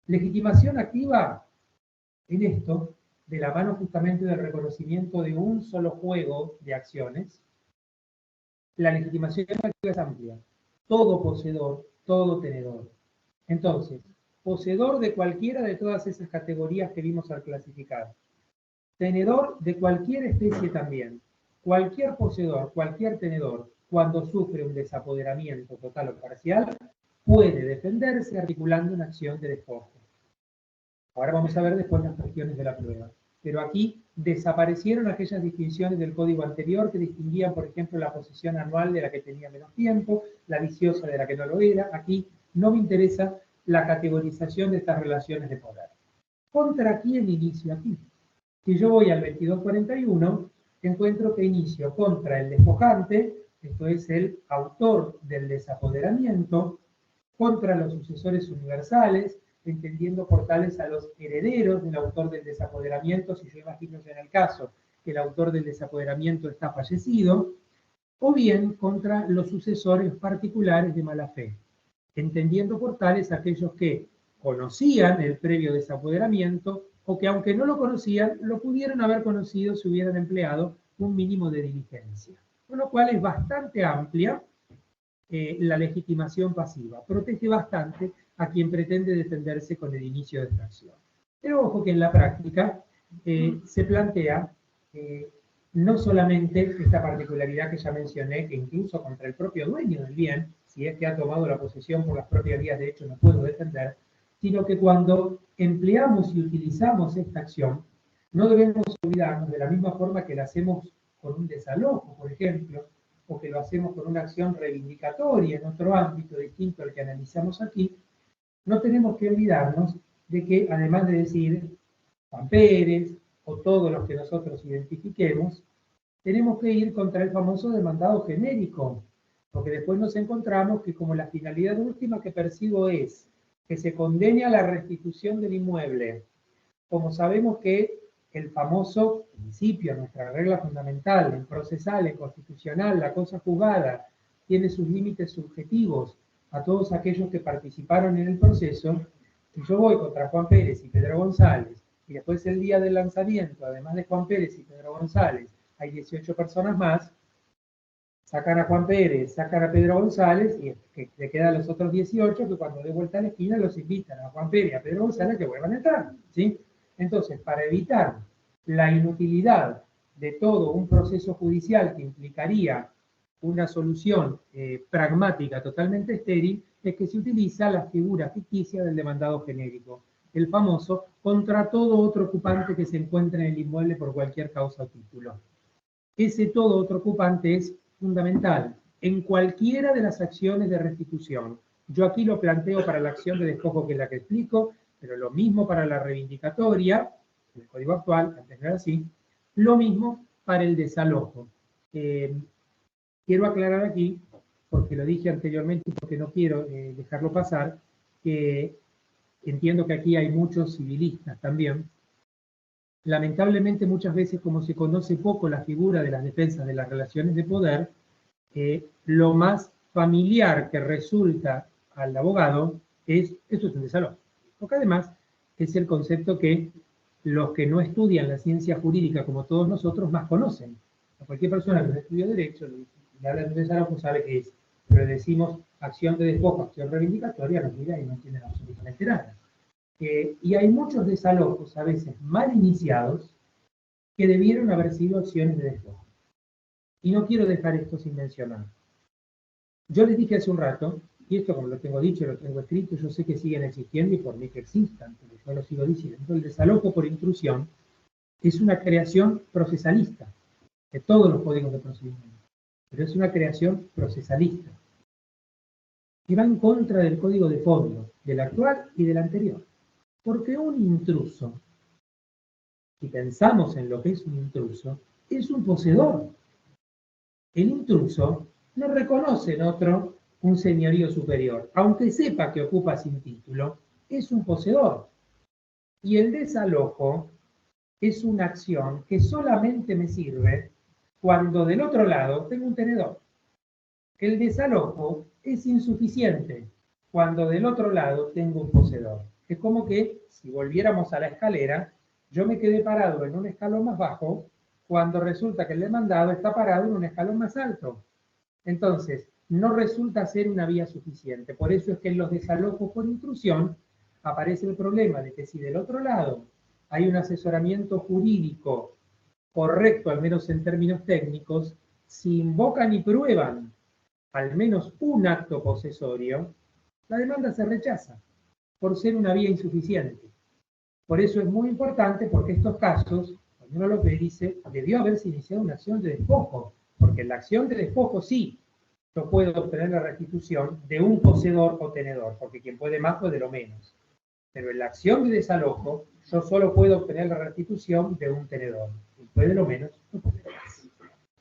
Legitimación activa en esto, de la mano justamente del reconocimiento de un solo juego de acciones. La legitimación activa es amplia. Todo poseedor, todo tenedor. Entonces, poseedor de cualquiera de todas esas categorías que vimos al clasificar. Tenedor de cualquier especie también. Cualquier poseedor, cualquier tenedor, cuando sufre un desapoderamiento total o parcial, puede defenderse articulando una acción de despojo. Ahora vamos a ver después las cuestiones de la prueba. Pero aquí desaparecieron aquellas distinciones del código anterior que distinguían, por ejemplo, la posesión anual de la que tenía menos tiempo, la viciosa de la que no lo era. Aquí no me interesa la categorización de estas relaciones de poder. ¿Contra quién inicio aquí? Si yo voy al 2241, encuentro que inicio contra el despojante, esto es el autor del desapoderamiento, contra los sucesores universales, entendiendo por tales a los herederos del autor del desapoderamiento, si yo imagino en el caso que el autor del desapoderamiento está fallecido, o bien contra los sucesores particulares de mala fe, entendiendo por tales aquellos que conocían el previo desapoderamiento o que aunque no lo conocían, lo pudieron haber conocido si hubieran empleado un mínimo de diligencia. Con lo cual es bastante amplia la legitimación pasiva. Protege bastante a quien pretende defenderse con el inicio de esta acción. Pero ojo que en la práctica se plantea no solamente esta particularidad que ya mencioné, que incluso contra el propio dueño del bien, si es que ha tomado la posesión por las propias vías de hecho no puedo defender, sino que cuando empleamos y utilizamos esta acción, no debemos olvidarnos de la misma forma que la hacemos con un desalojo, por ejemplo, o que lo hacemos con una acción reivindicatoria en otro ámbito distinto al que analizamos aquí, no tenemos que olvidarnos de que, además de decir Juan Pérez o todos los que nosotros identifiquemos, tenemos que ir contra el famoso demandado genérico, porque después nos encontramos que como la finalidad última que persigo es que se condene a la restitución del inmueble, como sabemos que el famoso principio, nuestra regla fundamental, en procesal, en constitucional, la cosa juzgada, tiene sus límites subjetivos a todos aquellos que participaron en el proceso, si yo voy contra Juan Pérez y Pedro González, y después el día del lanzamiento, además de Juan Pérez y Pedro González, hay 18 personas más, sacan a Juan Pérez, sacan a Pedro González, y que le quedan los otros 18 que cuando dé vuelta a la esquina los invitan a Juan Pérez y a Pedro González que vuelvan a entrar, ¿sí? Entonces, para evitar la inutilidad de todo un proceso judicial que implicaría una solución pragmática totalmente estéril, es que se utiliza la figura ficticia del demandado genérico, el famoso contra todo otro ocupante que se encuentre en el inmueble por cualquier causa o título. Ese todo otro ocupante es fundamental en cualquiera de las acciones de restitución. Yo aquí lo planteo para la acción de despojo, que es la que explico, pero lo mismo para la reivindicatoria, el código actual, antes no era así, lo mismo para el desalojo. Quiero aclarar aquí, porque lo dije anteriormente y porque no quiero dejarlo pasar, que entiendo que aquí hay muchos civilistas también. Lamentablemente muchas veces, como se conoce poco la figura de las defensas de las relaciones de poder, lo más familiar que resulta al abogado es, esto es un desalojo. Porque además es el concepto que los que no estudian la ciencia jurídica como todos nosotros más conocen. A cualquier persona que no estudia derecho le habla de un desalojo sabe qué es, pero le decimos acción de despojo, acción reivindicatoria, nos mira y no entienden absolutamente nada. Y hay muchos desalojos, a veces mal iniciados, que debieron haber sido acciones de despojo. Y no quiero dejar esto sin mencionar. Yo les dije hace un rato, y esto como lo tengo dicho, lo tengo escrito, yo sé que siguen existiendo y por mí que existan, pero yo lo sigo diciendo, el desalojo por intrusión es una creación procesalista de todos los códigos de procedimiento, pero es una creación procesalista que va en contra del código de fondo, del actual y del anterior. Porque un intruso, si pensamos en lo que es un intruso, es un poseedor. El intruso no reconoce en otro un señorío superior, aunque sepa que ocupa sin título, es un poseedor. Y el desalojo es una acción que solamente me sirve cuando del otro lado tengo un tenedor. El desalojo es insuficiente cuando del otro lado tengo un poseedor. Es como que, si volviéramos a la escalera, yo me quedé parado en un escalón más bajo cuando resulta que el demandado está parado en un escalón más alto. Entonces, no resulta ser una vía suficiente. Por eso es que en los desalojos por intrusión aparece el problema de que si del otro lado hay un asesoramiento jurídico correcto, al menos en términos técnicos, si invocan y prueban al menos un acto posesorio, la demanda se rechaza por ser una vía insuficiente. Por eso es muy importante, porque estos casos, cuando uno los ve, dice, debió haberse iniciado una acción de despojo, porque en la acción de despojo sí, yo puedo obtener la restitución de un poseedor o tenedor, porque quien puede más puede lo menos. Pero en la acción de desalojo, yo solo puedo obtener la restitución de un tenedor. Quien puede lo menos, no puede más.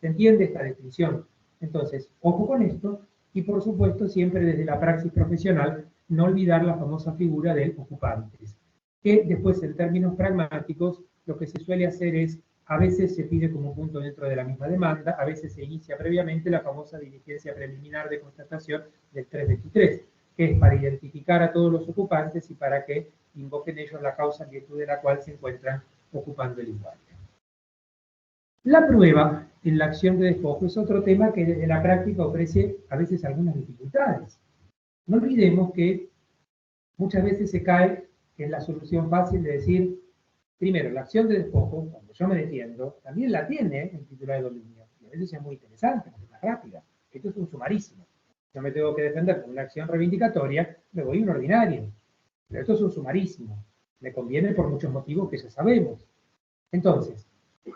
¿Se entiende esta definición? Entonces, ojo con esto, y por supuesto, siempre desde la praxis profesional, no olvidar la famosa figura del ocupantes, que después en términos pragmáticos, lo que se suele hacer es, a veces se pide como punto dentro de la misma demanda, a veces se inicia previamente la famosa diligencia preliminar de constatación del 323, que es para identificar a todos los ocupantes y para que invoquen ellos la causa en virtud de la cual se encuentran ocupando el inmueble. La prueba en la acción de despojo es otro tema que desde la práctica ofrece a veces algunas dificultades. No olvidemos que muchas veces se cae en la solución fácil de decir, primero, la acción de despojo, cuando yo me defiendo, también la tiene el titular de dominio. Y a veces es muy interesante, porque es más rápida. Esto es un sumarísimo. Yo me tengo que defender con una acción reivindicatoria, me voy a un ordinario. Pero esto es un sumarísimo. Me conviene por muchos motivos que ya sabemos. Entonces,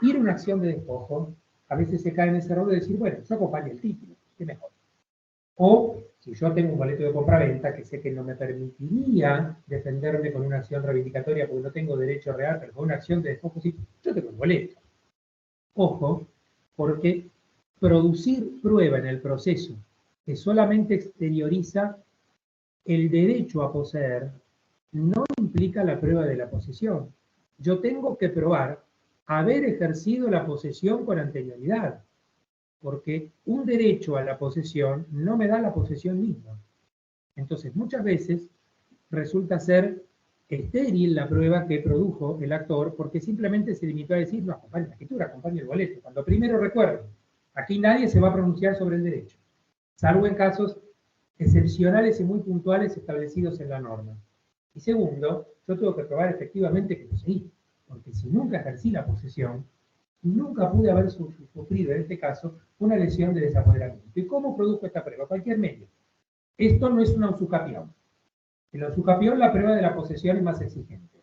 ir a una acción de despojo, a veces se cae en ese error de decir, bueno, yo acompaño el título, ¿qué mejor? O si yo tengo un boleto de compraventa que sé que no me permitiría defenderme con una acción reivindicatoria porque no tengo derecho real, pero con una acción de despojo sí, yo tengo el boleto. Ojo, porque producir prueba en el proceso que solamente exterioriza el derecho a poseer no implica la prueba de la posesión. Yo tengo que probar haber ejercido la posesión con anterioridad, porque un derecho a la posesión no me da la posesión misma. Entonces, muchas veces resulta ser estéril la prueba que produjo el actor porque simplemente se limitó a decir, no, acompaña la escritura, acompaña el boleto. Cuando primero recuerden, aquí nadie se va a pronunciar sobre el derecho, salvo en casos excepcionales y muy puntuales establecidos en la norma. Y segundo, yo tengo que probar efectivamente que poseí, porque si nunca ejercí la posesión, nunca pude haber sufrido, en este caso, una lesión de desapoderamiento. ¿Y cómo produjo esta prueba? Cualquier medio. Esto no es una usucapión. En la usucapión la prueba de la posesión es más exigente.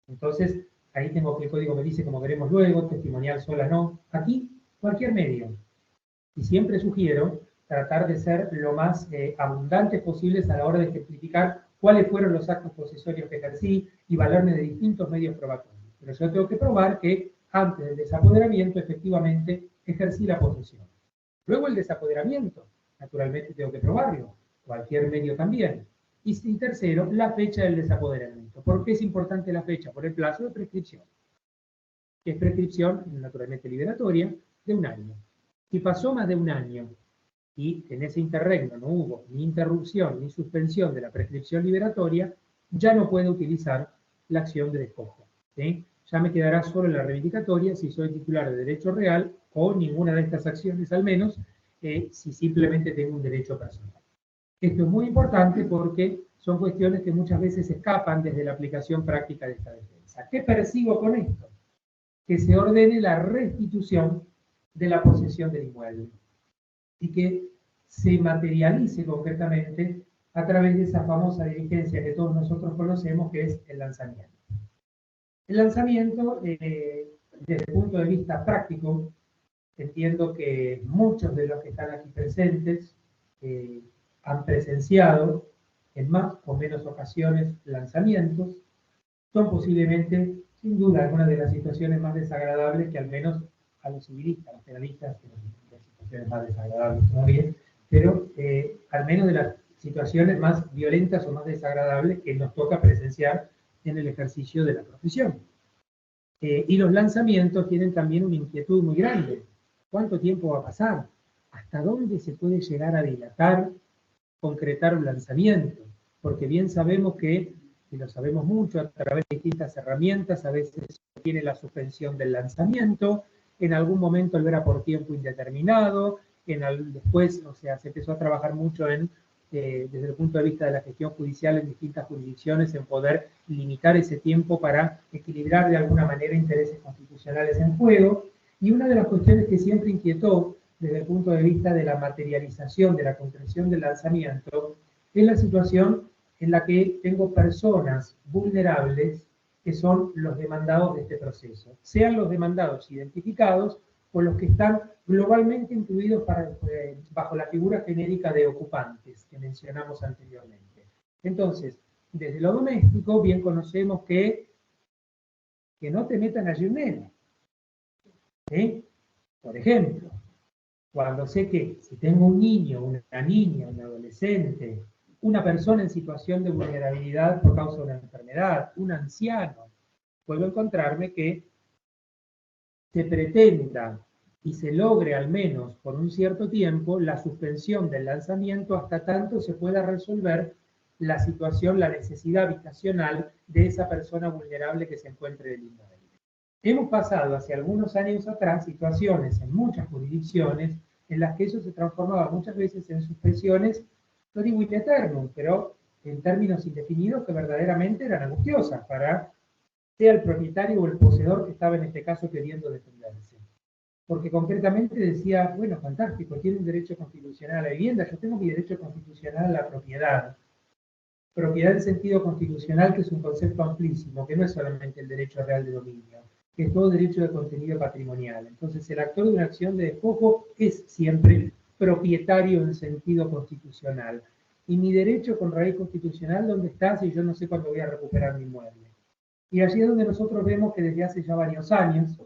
Entonces, ahí tengo que el código me dice, como veremos luego, testimonial sola no. Aquí, cualquier medio. Y siempre sugiero tratar de ser lo más abundantes posibles a la hora de ejemplificar cuáles fueron los actos posesorios que ejercí y valerme de distintos medios probatorios. Pero yo tengo que probar que antes del desapoderamiento efectivamente ejercí la posesión. Luego el desapoderamiento, naturalmente tengo que probarlo, cualquier medio también. Y tercero, la fecha del desapoderamiento. ¿Por qué es importante la fecha? Por el plazo de prescripción, que es prescripción naturalmente liberatoria de 1 año. Si pasó más de 1 año y en ese interregno no hubo ni interrupción ni suspensión de la prescripción liberatoria, ya no puedo utilizar la acción de despojo. ¿Sí? Ya me quedará solo la reivindicatoria si soy titular de derecho real o ninguna de estas acciones al menos, si simplemente tengo un derecho personal. Esto es muy importante porque son cuestiones que muchas veces escapan desde la aplicación práctica de esta defensa. ¿Qué persigo con esto? Que se ordene la restitución de la posesión del inmueble y que se materialice concretamente a través de esa famosa diligencia que todos nosotros conocemos, que es el lanzamiento. El lanzamiento, desde el punto de vista práctico, entiendo que muchos de los que están aquí presentes han presenciado en más o menos ocasiones lanzamientos. Son posiblemente, sin duda, algunas de las situaciones más desagradables que al menos a los civilistas, a los penalistas, las situaciones más desagradables todavía, pero al menos de las situaciones más violentas o más desagradables que nos toca presenciar en el ejercicio de la profesión. Y los lanzamientos tienen también una inquietud muy grande. ¿Cuánto tiempo va a pasar? ¿Hasta dónde se puede llegar a dilatar, concretar un lanzamiento? Porque bien sabemos que, y lo sabemos mucho, a través de distintas herramientas, a veces tiene la suspensión del lanzamiento, en algún momento lo era por tiempo indeterminado, después, o sea, se empezó a trabajar mucho desde el punto de vista de la gestión judicial en distintas jurisdicciones, en poder limitar ese tiempo para equilibrar de alguna manera intereses constitucionales en juego. Y una de las cuestiones que siempre inquietó desde el punto de vista de la materialización, de la concreción del lanzamiento, es la situación en la que tengo personas vulnerables que son los demandados de este proceso, sean los demandados identificados o los que están globalmente incluidos bajo la figura genérica de ocupantes que mencionamos anteriormente. Entonces, desde lo doméstico, bien conocemos que no te metan allí un nene. ¿Sí? Por ejemplo, cuando sé que si tengo un niño, una niña, un adolescente, una persona en situación de vulnerabilidad por causa de una enfermedad, un anciano, puedo encontrarme que se pretenda y se logre al menos por un cierto tiempo la suspensión del lanzamiento hasta tanto se pueda resolver la situación, la necesidad habitacional de esa persona vulnerable que se encuentre del inmueble. Hemos pasado hace algunos años atrás situaciones en muchas jurisdicciones en las que eso se transformaba muchas veces en suspensiones, no digo in eternum, pero en términos indefinidos que verdaderamente eran angustiosas para sea el propietario o el poseedor que estaba en este caso queriendo defenderse. Porque concretamente decía, bueno, fantástico, tiene un derecho constitucional a la vivienda, yo tengo mi derecho constitucional a la propiedad. propiedad en sentido constitucional, que es un concepto amplísimo, que no es solamente el derecho real de dominio, que es todo derecho de contenido patrimonial. Entonces, el actor de una acción de despojo es siempre propietario en sentido constitucional. Y mi derecho con raíz constitucional, ¿dónde está si yo no sé cuándo voy a recuperar mi inmueble? Y allí es donde nosotros vemos que desde hace ya varios años,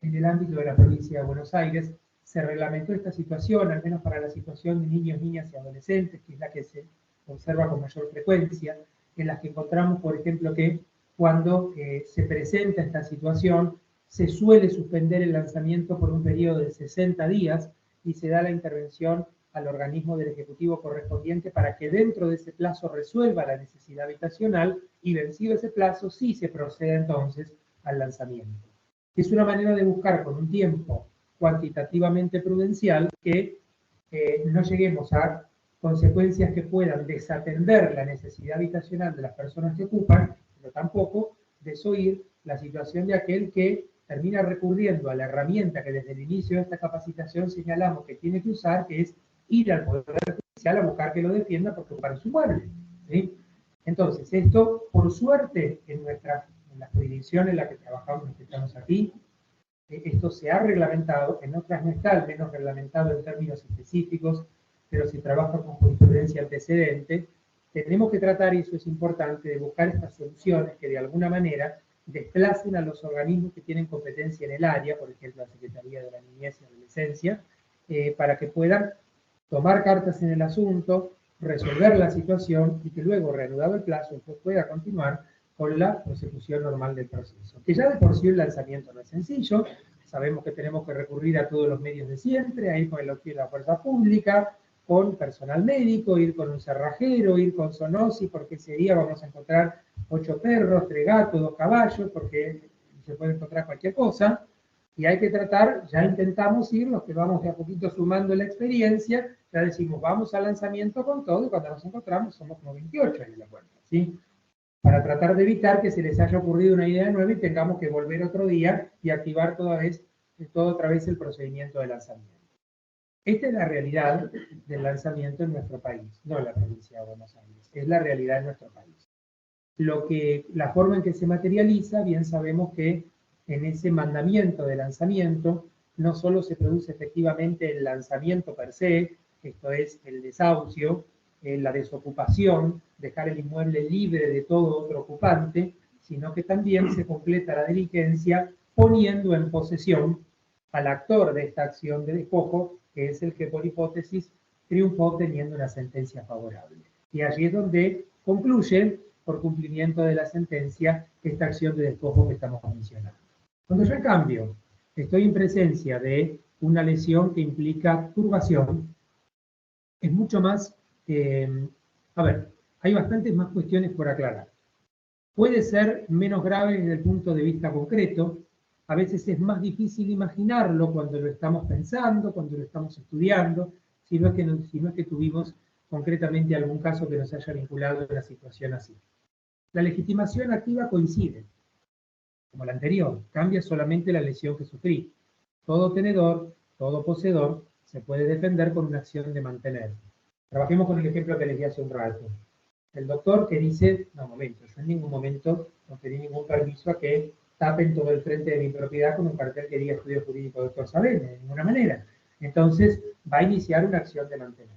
en el ámbito de la provincia de Buenos Aires, se reglamentó esta situación, al menos para la situación de niños, niñas y adolescentes, que es la que se observa con mayor frecuencia, en las que encontramos, por ejemplo, que cuando se presenta esta situación, se suele suspender el lanzamiento por un periodo de 60 días y se da la intervención al organismo del Ejecutivo correspondiente para que dentro de ese plazo resuelva la necesidad habitacional y vencido ese plazo, sí se procede entonces al lanzamiento. Es una manera de buscar con un tiempo cuantitativamente prudencial que no lleguemos a consecuencias que puedan desatender la necesidad habitacional de las personas que ocupan, pero tampoco desoír la situación de aquel que termina recurriendo a la herramienta que desde el inicio de esta capacitación señalamos que tiene que usar, que es ir al Poder Judicial a buscar que lo defienda porque ocupar su mueble. ¿Sí? Entonces, esto, por suerte, en la jurisdicción en la que trabajamos, que estamos aquí, esto se ha reglamentado, en otras no está al menos reglamentado en términos específicos, pero se trabaja con jurisprudencia antecedente. Tenemos que tratar, y eso es importante, de buscar estas soluciones que de alguna manera desplacen a los organismos que tienen competencia en el área, por ejemplo la Secretaría de la Niñez y Adolescencia, para que puedan tomar cartas en el asunto, resolver la situación y que luego, reanudado el plazo, pues pueda continuar con la prosecución normal del proceso. Que ya de por sí el lanzamiento no es sencillo, sabemos que tenemos que recurrir a todos los medios de siempre, a ir con el auxilio de la fuerza pública, con personal médico, ir con un cerrajero, ir con zoonosis, porque ese día vamos a encontrar 8 perros, 3 gatos, 2 caballos, porque se puede encontrar cualquier cosa, y hay que tratar, ya intentamos ir, los que vamos de a poquito sumando la experiencia, ya decimos, vamos al lanzamiento con todo, y cuando nos encontramos somos como 28 ahí en la puerta, ¿sí? Para tratar de evitar que se les haya ocurrido una idea nueva y tengamos que volver otro día y activar todo otra vez el procedimiento de lanzamiento. Esta es la realidad del lanzamiento en nuestro país, no en la provincia de Buenos Aires, es la realidad en nuestro país. La forma en que se materializa, bien sabemos que en ese mandamiento de lanzamiento no solo se produce efectivamente el lanzamiento per se, esto es el desahucio, la desocupación, dejar el inmueble libre de todo otro ocupante, sino que también se completa la diligencia poniendo en posesión al actor de esta acción de despojo, que es el que por hipótesis triunfó obteniendo una sentencia favorable. Y allí es donde concluye, por cumplimiento de la sentencia, esta acción de despojo que estamos mencionando. Cuando yo, en cambio, estoy en presencia de una lesión que implica turbación, es mucho más, hay bastantes más cuestiones por aclarar. Puede ser menos grave desde el punto de vista concreto, a veces es más difícil imaginarlo cuando lo estamos pensando, cuando lo estamos estudiando, si no es que tuvimos concretamente algún caso que nos haya vinculado a una situación así. La legitimación activa coincide, como la anterior, cambia solamente la lesión que sufrí. Todo tenedor, todo poseedor, se puede defender con una acción de mantener. Trabajemos con el ejemplo que les di hace un rato. El doctor que dice, no, momento, yo en ningún momento no pedí ningún permiso a que tapen todo el frente de mi propiedad con un cartel que diga estudio jurídico doctor Sabel, de ninguna manera. Entonces, va a iniciar una acción de mantener.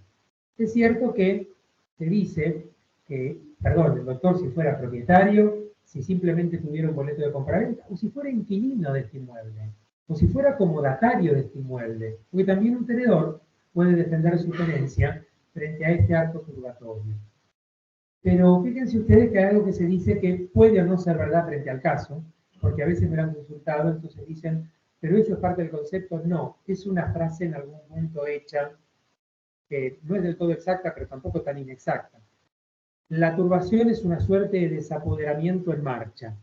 Es cierto que se dice que, perdón, el doctor, si fuera propietario, si simplemente tuviera un boleto de compraventa, o si fuera inquilino de este inmueble, o si fuera comodatario de este inmueble, porque también un tenedor puede defender su tenencia frente a este acto turbatorio. Pero fíjense ustedes que hay algo que se dice que puede o no ser verdad frente al caso, porque a veces me lo han consultado, entonces dicen, pero eso es parte del concepto. No, es una frase en algún punto hecha, que no es del todo exacta, pero tampoco tan inexacta. La turbación es una suerte de desapoderamiento en marcha.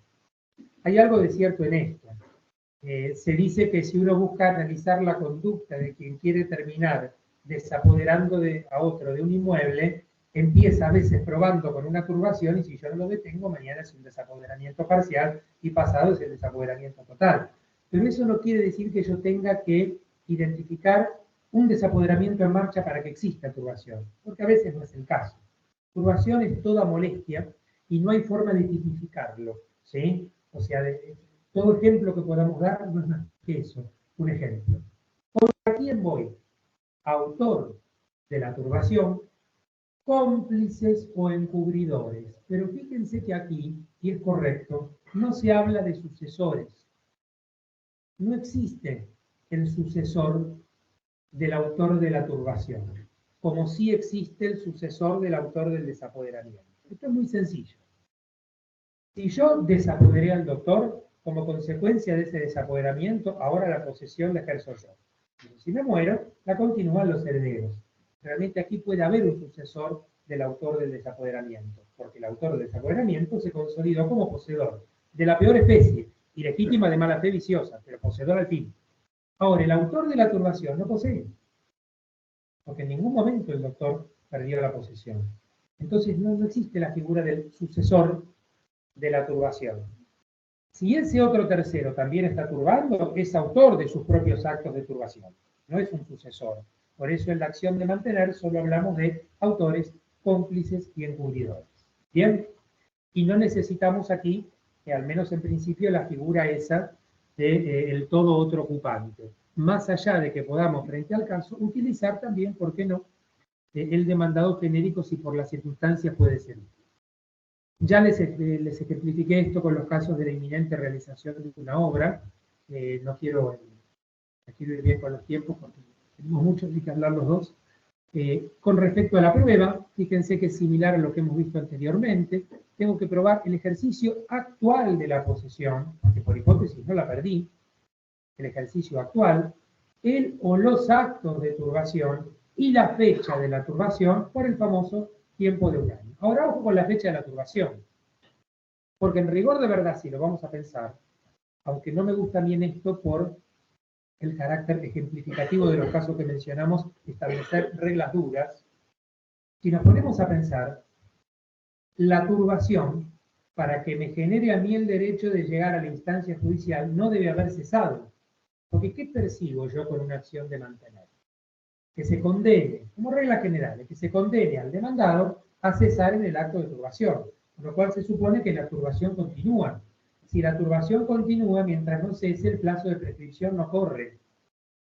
Hay algo de cierto en esto. Se dice que si uno busca analizar la conducta de quien quiere terminar desapoderando a otro de un inmueble, empieza a veces probando con una turbación y si yo no lo detengo, mañana es un desapoderamiento parcial y pasado es el desapoderamiento total. Pero eso no quiere decir que yo tenga que identificar un desapoderamiento en marcha para que exista turbación, porque a veces no es el caso. Turbación es toda molestia y no hay forma de tipificarlo, ¿sí? O sea, todo ejemplo que podamos dar no es más que eso, un ejemplo. ¿A quién voy? Autor de la turbación, cómplices o encubridores. Pero fíjense que aquí, y es correcto, no se habla de sucesores. No existe el sucesor del autor de la turbación, como sí existe el sucesor del autor del desapoderamiento. Esto es muy sencillo. Si yo desapoderé al doctor, como consecuencia de ese desapoderamiento, ahora la posesión la ejerzo yo. Si me muero, la continúan los herederos. Realmente aquí puede haber un sucesor del autor del desapoderamiento, porque el autor del desapoderamiento se consolidó como poseedor de la peor especie, ilegítima de mala fe viciosa, pero poseedor al fin. Ahora, el autor de la turbación no posee, porque en ningún momento el doctor perdió la posesión. Entonces no existe la figura del sucesor de la turbación. Si ese otro tercero también está turbando, es autor de sus propios actos de turbación, no es un sucesor. Por eso en la acción de mantener solo hablamos de autores, cómplices y encubridores. ¿Bien? Y no necesitamos aquí, que al menos en principio, la figura esa de el todo otro ocupante. Más allá de que podamos, frente al caso, utilizar también, ¿por qué no?, el demandado genérico si por las circunstancias puede ser útil. Ya les ejemplifiqué esto con los casos de la inminente realización de una obra. No quiero ir bien con los tiempos porque tenemos mucho que hablar los dos. Con respecto a la prueba, fíjense que es similar a lo que hemos visto anteriormente. Tengo que probar el ejercicio actual de la posesión, porque por hipótesis no la perdí, el ejercicio actual, el o los actos de turbación y la fecha de la turbación por el famoso tiempo de un año. Ahora ojo con la fecha de la turbación, porque en rigor de verdad, si lo vamos a pensar, aunque no me gusta bien esto por el carácter ejemplificativo de los casos que mencionamos, establecer reglas duras, si nos ponemos a pensar, la turbación, para que me genere a mí el derecho de llegar a la instancia judicial, no debe haber cesado. Porque ¿qué percibo yo con una acción de mantener? Que se condene, como regla general, que se condene al demandado a cesar en el acto de turbación, con lo cual se supone que la turbación continúa. Si la turbación continúa, mientras no cese, el plazo de prescripción no corre,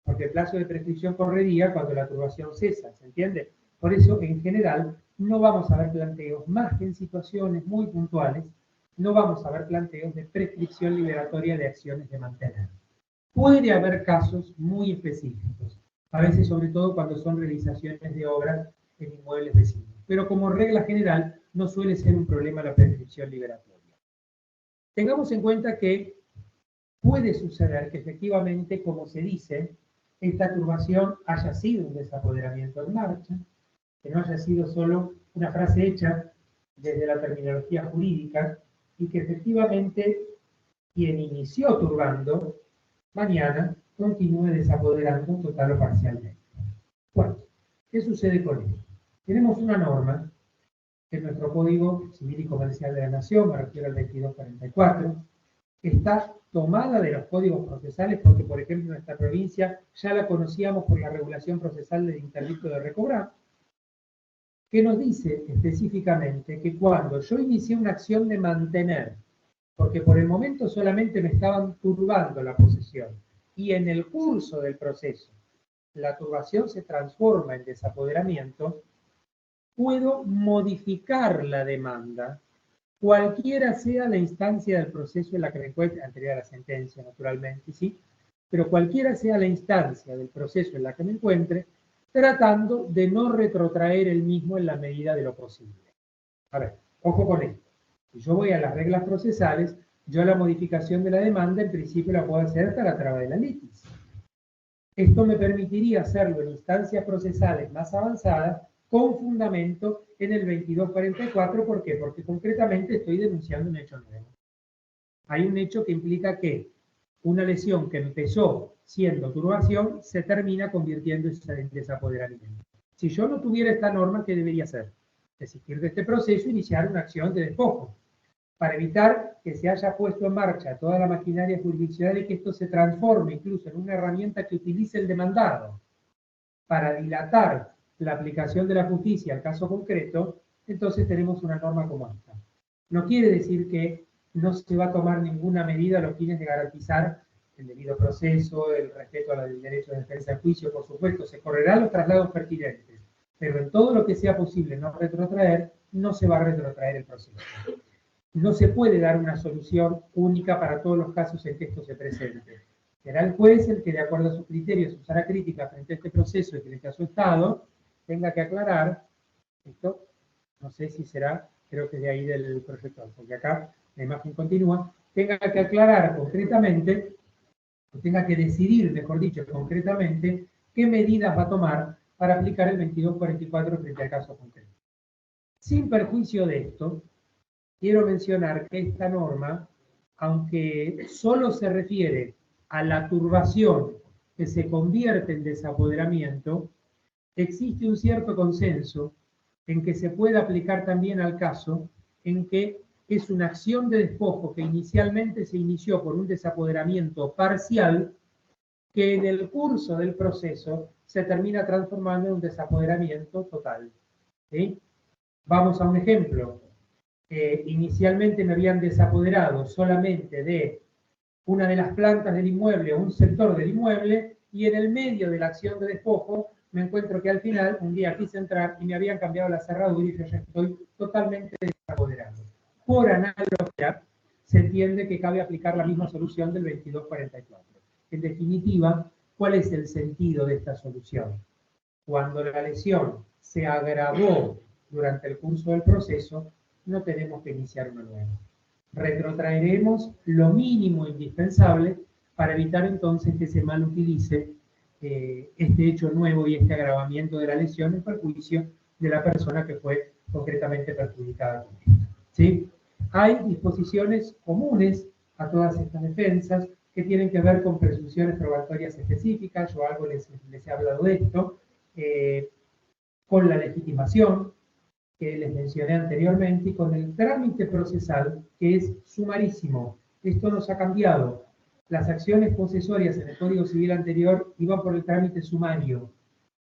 porque el plazo de prescripción correría cuando la turbación cesa, ¿se entiende? Por eso, en general, no vamos a ver planteos, más que en situaciones muy puntuales, no vamos a ver planteos de prescripción liberatoria de acciones de mantener. Puede haber casos muy específicos, a veces sobre todo cuando son realizaciones de obras en inmuebles vecinos. Pero como regla general, no suele ser un problema la prescripción liberatoria. Tengamos en cuenta que puede suceder que efectivamente, como se dice, esta turbación haya sido un desapoderamiento en marcha, que no haya sido solo una frase hecha desde la terminología jurídica, y que efectivamente quien inició turbando, mañana continúe desapoderando total o parcialmente. Bueno, ¿qué sucede con esto? Tenemos una norma que en nuestro Código Civil y Comercial de la Nación, me refiero al 2244, que está tomada de los códigos procesales porque, por ejemplo, en nuestra provincia ya la conocíamos por la regulación procesal del interdicto de recobrar, que nos dice específicamente que cuando yo inicié una acción de mantener, porque por el momento solamente me estaban turbando la posesión, y en el curso del proceso la turbación se transforma en desapoderamiento, puedo modificar la demanda, cualquiera sea la instancia del proceso en la que me encuentre, anterior a la sentencia naturalmente, ¿sí? Pero cualquiera sea la instancia del proceso en la que me encuentre, tratando de no retrotraer el mismo en la medida de lo posible. A ver, ojo con esto. Si yo voy a las reglas procesales, yo la modificación de la demanda en principio la puedo hacer hasta la traba de la litis. Esto me permitiría hacerlo en instancias procesales más avanzadas con fundamento en el 2244. ¿Por qué? Porque concretamente estoy denunciando un hecho nuevo. Hay un hecho que implica que una lesión que empezó siendo turbación se termina convirtiendo en desapoderamiento. Si yo no tuviera esta norma, ¿qué debería hacer? Desistir de este proceso e iniciar una acción de despojo, para evitar que se haya puesto en marcha toda la maquinaria jurisdiccional y que esto se transforme incluso en una herramienta que utilice el demandado para dilatar la aplicación de la justicia al caso concreto. entonces tenemos una norma como esta. No quiere decir que no se va a tomar ninguna medida a los fines de garantizar el debido proceso, el respeto al derecho de defensa del juicio, por supuesto, se correrán los traslados pertinentes, pero en todo lo que sea posible no retrotraer, no se va a retrotraer el proceso. No se puede dar una solución única para todos los casos en que esto se presente. Será el juez el que, de acuerdo a sus criterios, usará crítica frente a este proceso y frente a su estado, tenga que aclarar, esto no sé si será, creo que de ahí del proyector, porque acá la imagen continúa, tenga que aclarar concretamente, o tenga que decidir, mejor dicho, concretamente, qué medidas va a tomar para aplicar el 2244 frente al caso concreto. Sin perjuicio de esto, quiero mencionar que esta norma, aunque solo se refiere a la turbación que se convierte en desapoderamiento, existe un cierto consenso en que se puede aplicar también al caso en que es una acción de despojo que inicialmente se inició por un desapoderamiento parcial que en el curso del proceso se termina transformando en un desapoderamiento total. ¿Sí? Vamos a un ejemplo. Inicialmente me habían desapoderado solamente de una de las plantas del inmueble o un sector del inmueble, y en el medio de la acción de despojo me encuentro que al final un día quise entrar y me habían cambiado la cerradura y yo ya estoy totalmente desapoderado. Por analogía, se entiende que cabe aplicar la misma solución del 2244. En definitiva, ¿cuál es el sentido de esta solución? Cuando la lesión se agravó durante el curso del proceso, no tenemos que iniciar una nueva. Retrotraeremos lo mínimo indispensable para evitar entonces que se mal utilice este hecho nuevo y este agravamiento de la lesión en perjuicio de la persona que fue concretamente perjudicada con esto. ¿Sí? Hay disposiciones comunes a todas estas defensas que tienen que ver con presunciones probatorias específicas, yo algo les he hablado de esto, con la legitimación, que les mencioné anteriormente, y con el trámite procesal, que es sumarísimo. Esto nos ha cambiado. Las acciones posesorias en el Código Civil anterior iban por el trámite sumario.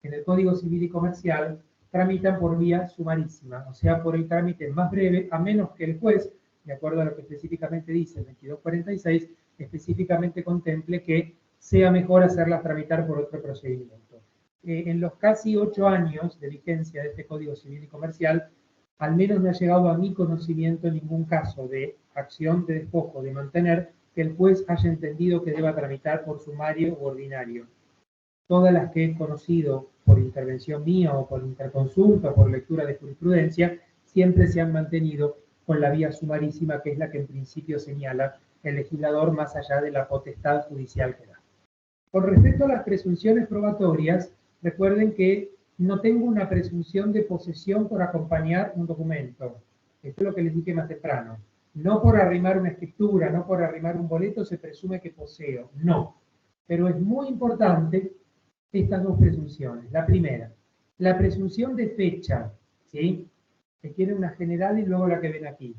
En el Código Civil y Comercial tramitan por vía sumarísima, o sea, por el trámite más breve, a menos que el juez, de acuerdo a lo que específicamente dice el 2246, específicamente contemple que sea mejor hacerlas tramitar por otro procedimiento. En los casi 8 años de vigencia de este Código Civil y Comercial, al menos no ha llegado a mi conocimiento ningún caso de acción de despojo de mantener que el juez haya entendido que deba tramitar por sumario u ordinario. Todas las que he conocido por intervención mía o por interconsulta o por lectura de jurisprudencia, siempre se han mantenido con la vía sumarísima, que es la que en principio señala el legislador más allá de la potestad judicial que da. Con respecto a las presunciones probatorias, recuerden que no tengo una presunción de posesión por acompañar un documento. Esto es lo que les dije más temprano. No por arrimar una escritura, no por arrimar un boleto se presume que poseo. No. Pero es muy importante estas dos presunciones. La primera, la presunción de fecha, ¿sí? Que tiene una general y luego la que ven aquí.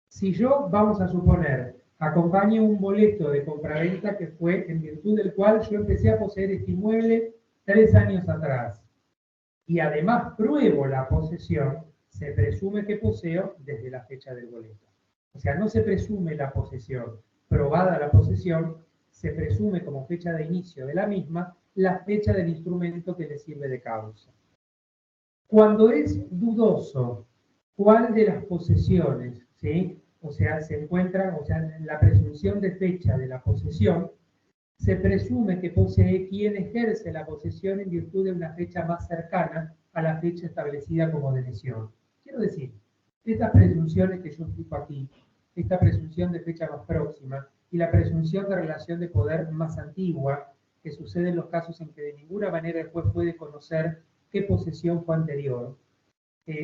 Si yo, vamos a suponer, acompaño un boleto de compraventa que fue en virtud del cual yo empecé a poseer este inmueble 3 años atrás, y además pruebo la posesión, se presume que poseo desde la fecha del boleto. O sea, no se presume la posesión. Probada la posesión, se presume como fecha de inicio de la misma la fecha del instrumento que le sirve de causa. Cuando es dudoso cuál de las posesiones, ¿sí? O sea, se encuentra, o sea, en la presunción de fecha de la posesión, se presume que posee quien ejerce la posesión en virtud de una fecha más cercana a la fecha establecida como de lesión. Quiero decir, estas presunciones que yo explico aquí, esta presunción de fecha más próxima y la presunción de relación de poder más antigua, que sucede en los casos en que de ninguna manera el juez puede conocer qué posesión fue anterior,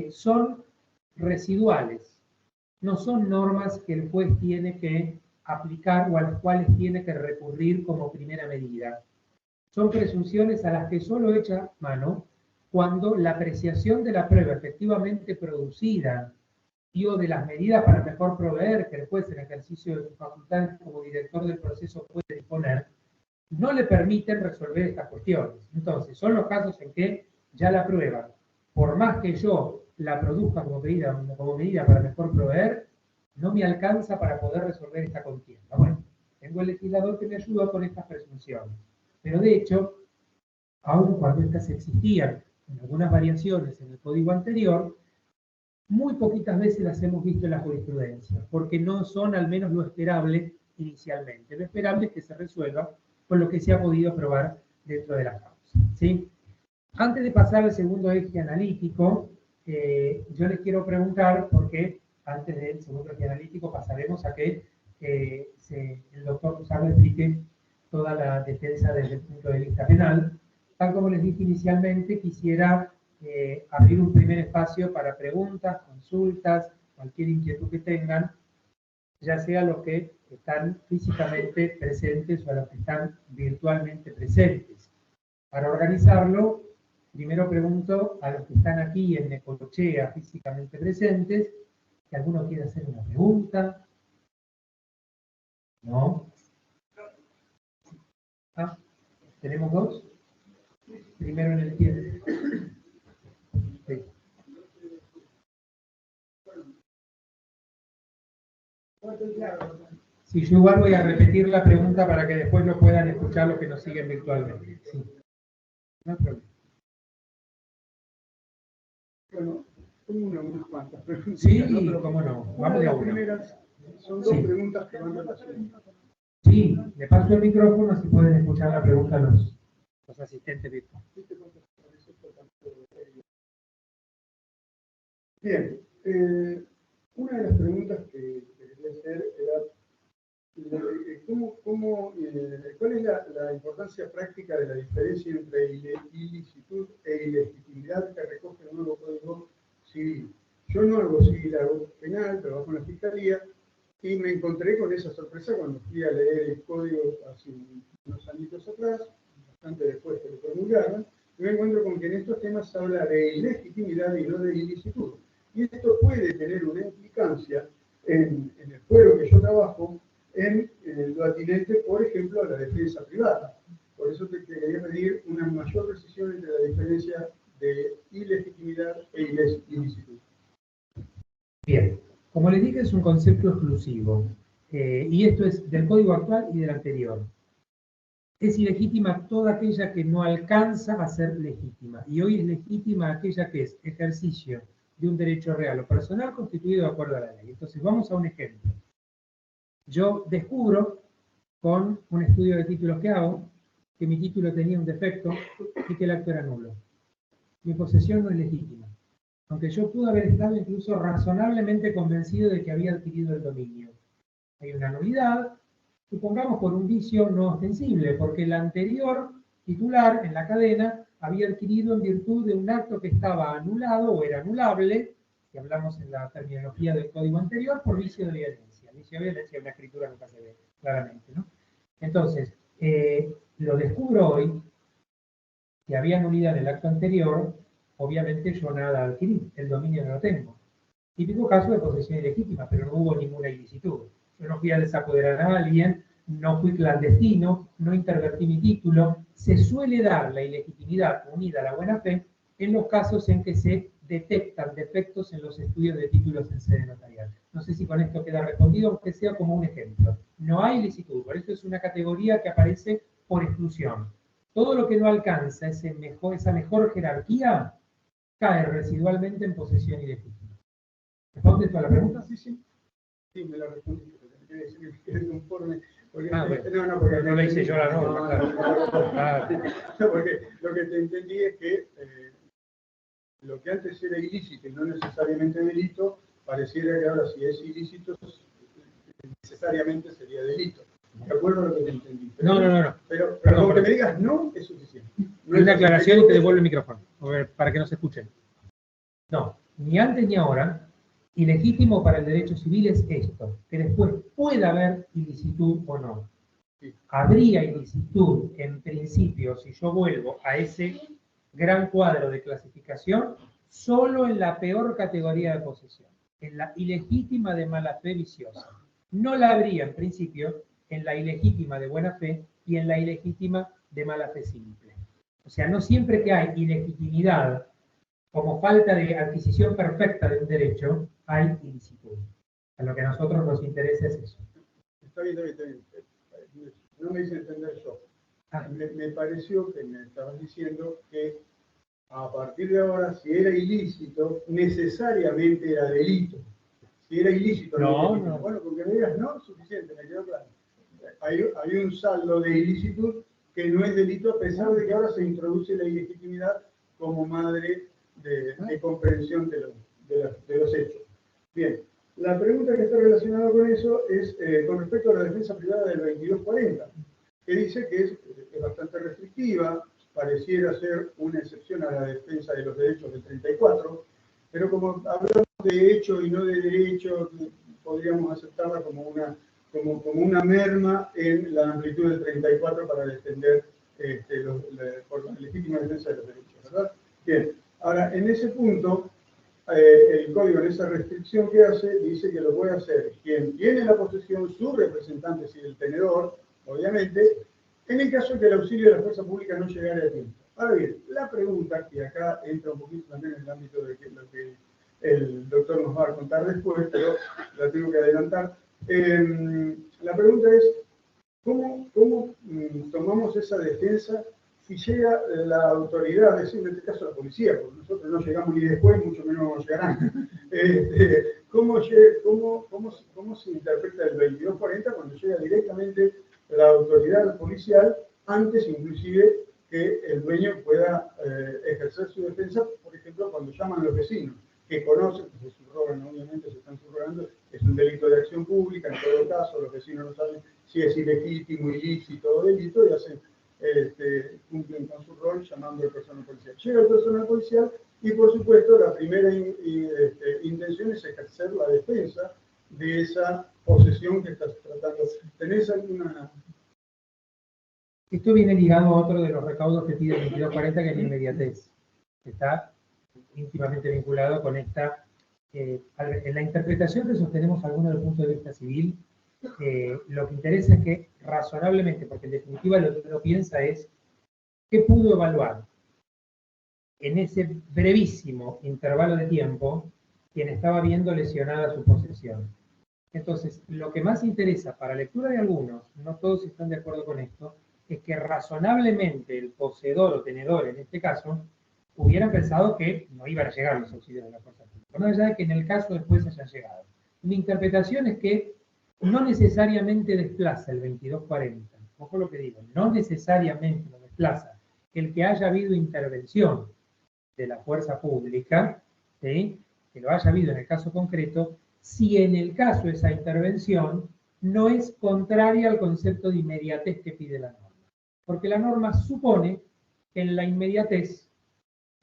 son residuales. No son normas que el juez tiene que aplicar o a las cuales tiene que recurrir como primera medida. Son presunciones a las que solo echa mano cuando la apreciación de la prueba efectivamente producida y o de las medidas para mejor proveer que el juez en ejercicio de sus facultades como director del proceso puede disponer, no le permiten resolver estas cuestiones. Entonces, son los casos en que ya la prueba, por más que yo la produzca como medida para mejor proveer, no me alcanza para poder resolver esta contienda. Bueno, tengo el legislador que me ayuda con estas presunciones. Pero de hecho, aun cuando estas existían en algunas variaciones en el código anterior, muy poquitas veces las hemos visto en la jurisprudencia, porque no son al menos lo esperable inicialmente. Lo esperable es que se resuelva con lo que se ha podido probar dentro de la causa, ¿sí? Antes de pasar al segundo eje analítico, yo les quiero preguntar, porque antes del segundo eje analítico pasaremos a que el doctor Puzarro explique toda la defensa desde el punto de vista penal. Tal como les dije inicialmente, quisiera abrir un primer espacio para preguntas, consultas, cualquier inquietud que tengan, ya sea los que están físicamente presentes o a los que están virtualmente presentes. Para organizarlo, primero pregunto a los que están aquí en Necochea físicamente presentes, si alguno quiere hacer una pregunta. ¿No? Ah, ¿tenemos dos? Primero en el pie. Sí. Sí, yo igual voy a repetir la pregunta para que después lo puedan escuchar los que nos siguen virtualmente. Sí. No hay problema. Bueno, tengo unas cuantas preguntas. Sí, ¿no? Cómo no. Vamos de a una. Primeras son dos preguntas que van relacionadas. Sí, le paso el micrófono si pueden escuchar la pregunta a los asistentes virtuales. Bien, una de las preguntas que quería hacer era ¿cuál es la importancia práctica de la diferencia entre ilicitud e ilegitimidad que recoge el nuevo Código Civil? Yo no hago civil, hago penal, trabajo en la Fiscalía y me encontré con esa sorpresa cuando fui a leer el código hace unos añitos atrás, bastante después que lo promulgaron, y me encuentro con que en estos temas se habla de ilegitimidad y no de ilicitud. Y esto puede tener una implicancia en el fuero que yo trabajo, en lo atinente, por ejemplo, a la defensa privada. Por eso te quería pedir una mayor precisión entre la diferencia de ilegitimidad e ilicitud. Bien, como les dije, es un concepto exclusivo, y esto es del código actual y del anterior. Es ilegítima toda aquella que no alcanza a ser legítima, y hoy es legítima aquella que es ejercicio de un derecho real o personal constituido de acuerdo a la ley. Entonces, vamos a un ejemplo. Yo descubro, con un estudio de títulos que hago, que mi título tenía un defecto y que el acto era nulo. Mi posesión no es legítima, aunque yo pude haber estado incluso razonablemente convencido de que había adquirido el dominio. Hay una nulidad, supongamos por un vicio no ostensible, porque el anterior titular en la cadena había adquirido en virtud de un acto que estaba anulado o era anulable, si hablamos en la terminología del código anterior, por vicio de violencia. Vicio de violencia en una escritura nunca se ve claramente, ¿no? Entonces, lo descubro hoy, que había nulidad en el acto anterior, obviamente yo nada adquirí, el dominio no lo tengo. Típico caso de posesión ilegítima, pero no hubo ninguna ilicitud. Yo no fui a desapoderar a alguien, no fui clandestino, no intervertí mi título. Se suele dar la ilegitimidad unida a la buena fe en los casos en que se detectan defectos en los estudios de títulos en sede notarial. No sé si con esto queda respondido, aunque sea como un ejemplo. No hay ilicitud, por eso es una categoría que aparece por exclusión. Todo lo que no alcanza esa mejor jerarquía cae residualmente en posesión ilegítima. ¿Responde toda la pregunta? Sí, me la respondí. Es conforme. Porque, bueno. Porque no le hice yo la norma. Porque lo que te entendí es que lo que antes era ilícito y no necesariamente delito, pareciera que ahora si es ilícito, necesariamente sería delito. De acuerdo a lo que te entendí. Pero, no. Pero con que me digas no, es suficiente. No, una aclaración y te devuelvo el micrófono, para que no se escuchen. No, ni antes ni ahora, ilegítimo para el derecho civil es esto, que después pueda haber ilicitud o no. Habría ilicitud, en principio, si yo vuelvo a ese gran cuadro de clasificación, solo en la peor categoría de posesión, en la ilegítima de mala fe viciosa. No la habría, en principio, en la ilegítima de buena fe y en la ilegítima de mala fe simple. O sea, no siempre que hay ilegitimidad como falta de adquisición perfecta de un derecho, hay ilicitud. A lo que a nosotros nos interesa es eso. Está bien, está bien, está bien. No me hice entender yo. Ah. Me pareció que me estabas diciendo que a partir de ahora, si era ilícito, necesariamente era delito. Si era ilícito, No. Bueno, porque me digas, no, suficiente, me quedó claro. Hay un saldo de ilicitud que no es delito, a pesar de que ahora se introduce la ilegitimidad como madre de comprensión de los hechos. Bien, la pregunta que está relacionada con eso es con respecto a la defensa privada del 2240, que dice que es bastante restrictiva, pareciera ser una excepción a la defensa de los derechos del 34, pero como hablamos de hecho y no de derecho, podríamos aceptarla como una merma en la amplitud del 34 para defender por la legítima defensa de los derechos, ¿verdad? Bien, ahora en ese punto, el código en esa restricción que hace, dice que lo puede hacer quien tiene la posesión, su representante, si el tenedor, obviamente, en el caso de que el auxilio de la fuerza pública no llegara a tiempo. Ahora bien, la pregunta, que acá entra un poquito también en el ámbito de lo que el doctor nos va a contar después, pero la tengo que adelantar. La pregunta es, ¿cómo tomamos esa defensa si llega la autoridad, es decir, en este caso la policía, porque nosotros no llegamos ni después, mucho menos vamos a llegar antes? ¿Cómo se interpreta el 2240 cuando llega directamente la autoridad policial, antes inclusive que el dueño pueda ejercer su defensa, por ejemplo, cuando llaman a los vecinos, que conocen, que se subrogan, obviamente se están subrogando, es un delito de acción pública, en todo caso, los vecinos no saben si es ilegítimo, ilícito o delito, y hacen, cumplen con su rol llamando al personal policial. Llega el personal policial y, por supuesto, la primera intención es ejercer la defensa de esa posesión que estás tratando. ¿Tenés alguna...? Esto viene ligado a otro de los recaudos que pide el 2240, que es la inmediatez. Está íntimamente vinculado con esta... en la interpretación que sostenemos algunos desde el punto de vista civil, lo que interesa es que razonablemente, porque en definitiva lo que uno piensa es qué pudo evaluar en ese brevísimo intervalo de tiempo quien estaba viendo lesionada su posesión. Entonces, lo que más interesa para lectura de algunos, no todos están de acuerdo con esto, es que razonablemente el poseedor o tenedor, en este caso, hubieran pensado que no iban a llegar los auxilios de la fuerza pública. No allá de que en el caso después hayan llegado. Mi interpretación es que no necesariamente desplaza el 2240. Ojo lo que digo, no necesariamente lo desplaza el que haya habido intervención de la fuerza pública, ¿sí? Que lo haya habido en el caso concreto, si en el caso esa intervención no es contraria al concepto de inmediatez que pide la norma. Porque la norma supone que en la inmediatez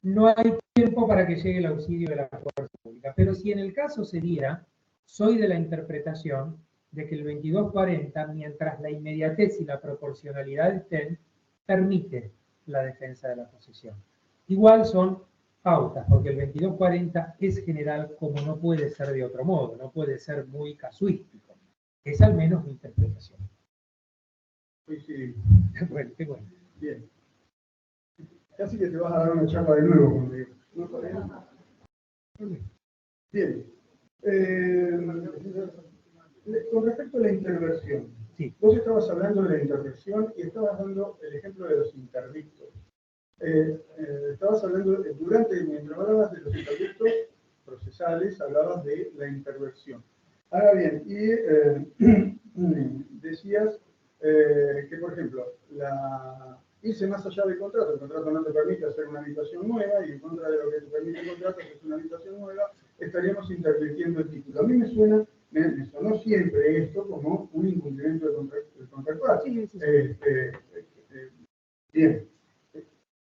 no hay tiempo para que llegue el auxilio de la fuerza pública. Pero si en el caso se diera, soy de la interpretación de que el 2240, mientras la inmediatez y la proporcionalidad estén, permite la defensa de la posesión. Igual son pautas, porque el 2240 es general como no puede ser de otro modo, no puede ser muy casuístico. Es al menos mi interpretación. Sí. Bueno, qué bueno. Bien. Casi que te vas a dar una charla de nuevo conmigo. Bien. Con respecto a la intervención, Sí. Vos estabas hablando de la intervención y estabas dando el ejemplo de los interdictos. Estabas hablando, mientras hablabas de los interdictos procesales, hablabas de la intervención. Ahora bien, decías que, por ejemplo, irse más allá del contrato, el contrato no te permite hacer una habitación nueva y en contra de lo que te permite el contrato, que es una habitación nueva, estaríamos intervirtiendo el título. A mí me sonó siempre esto como un incumplimiento del contractual. Sí. Bien.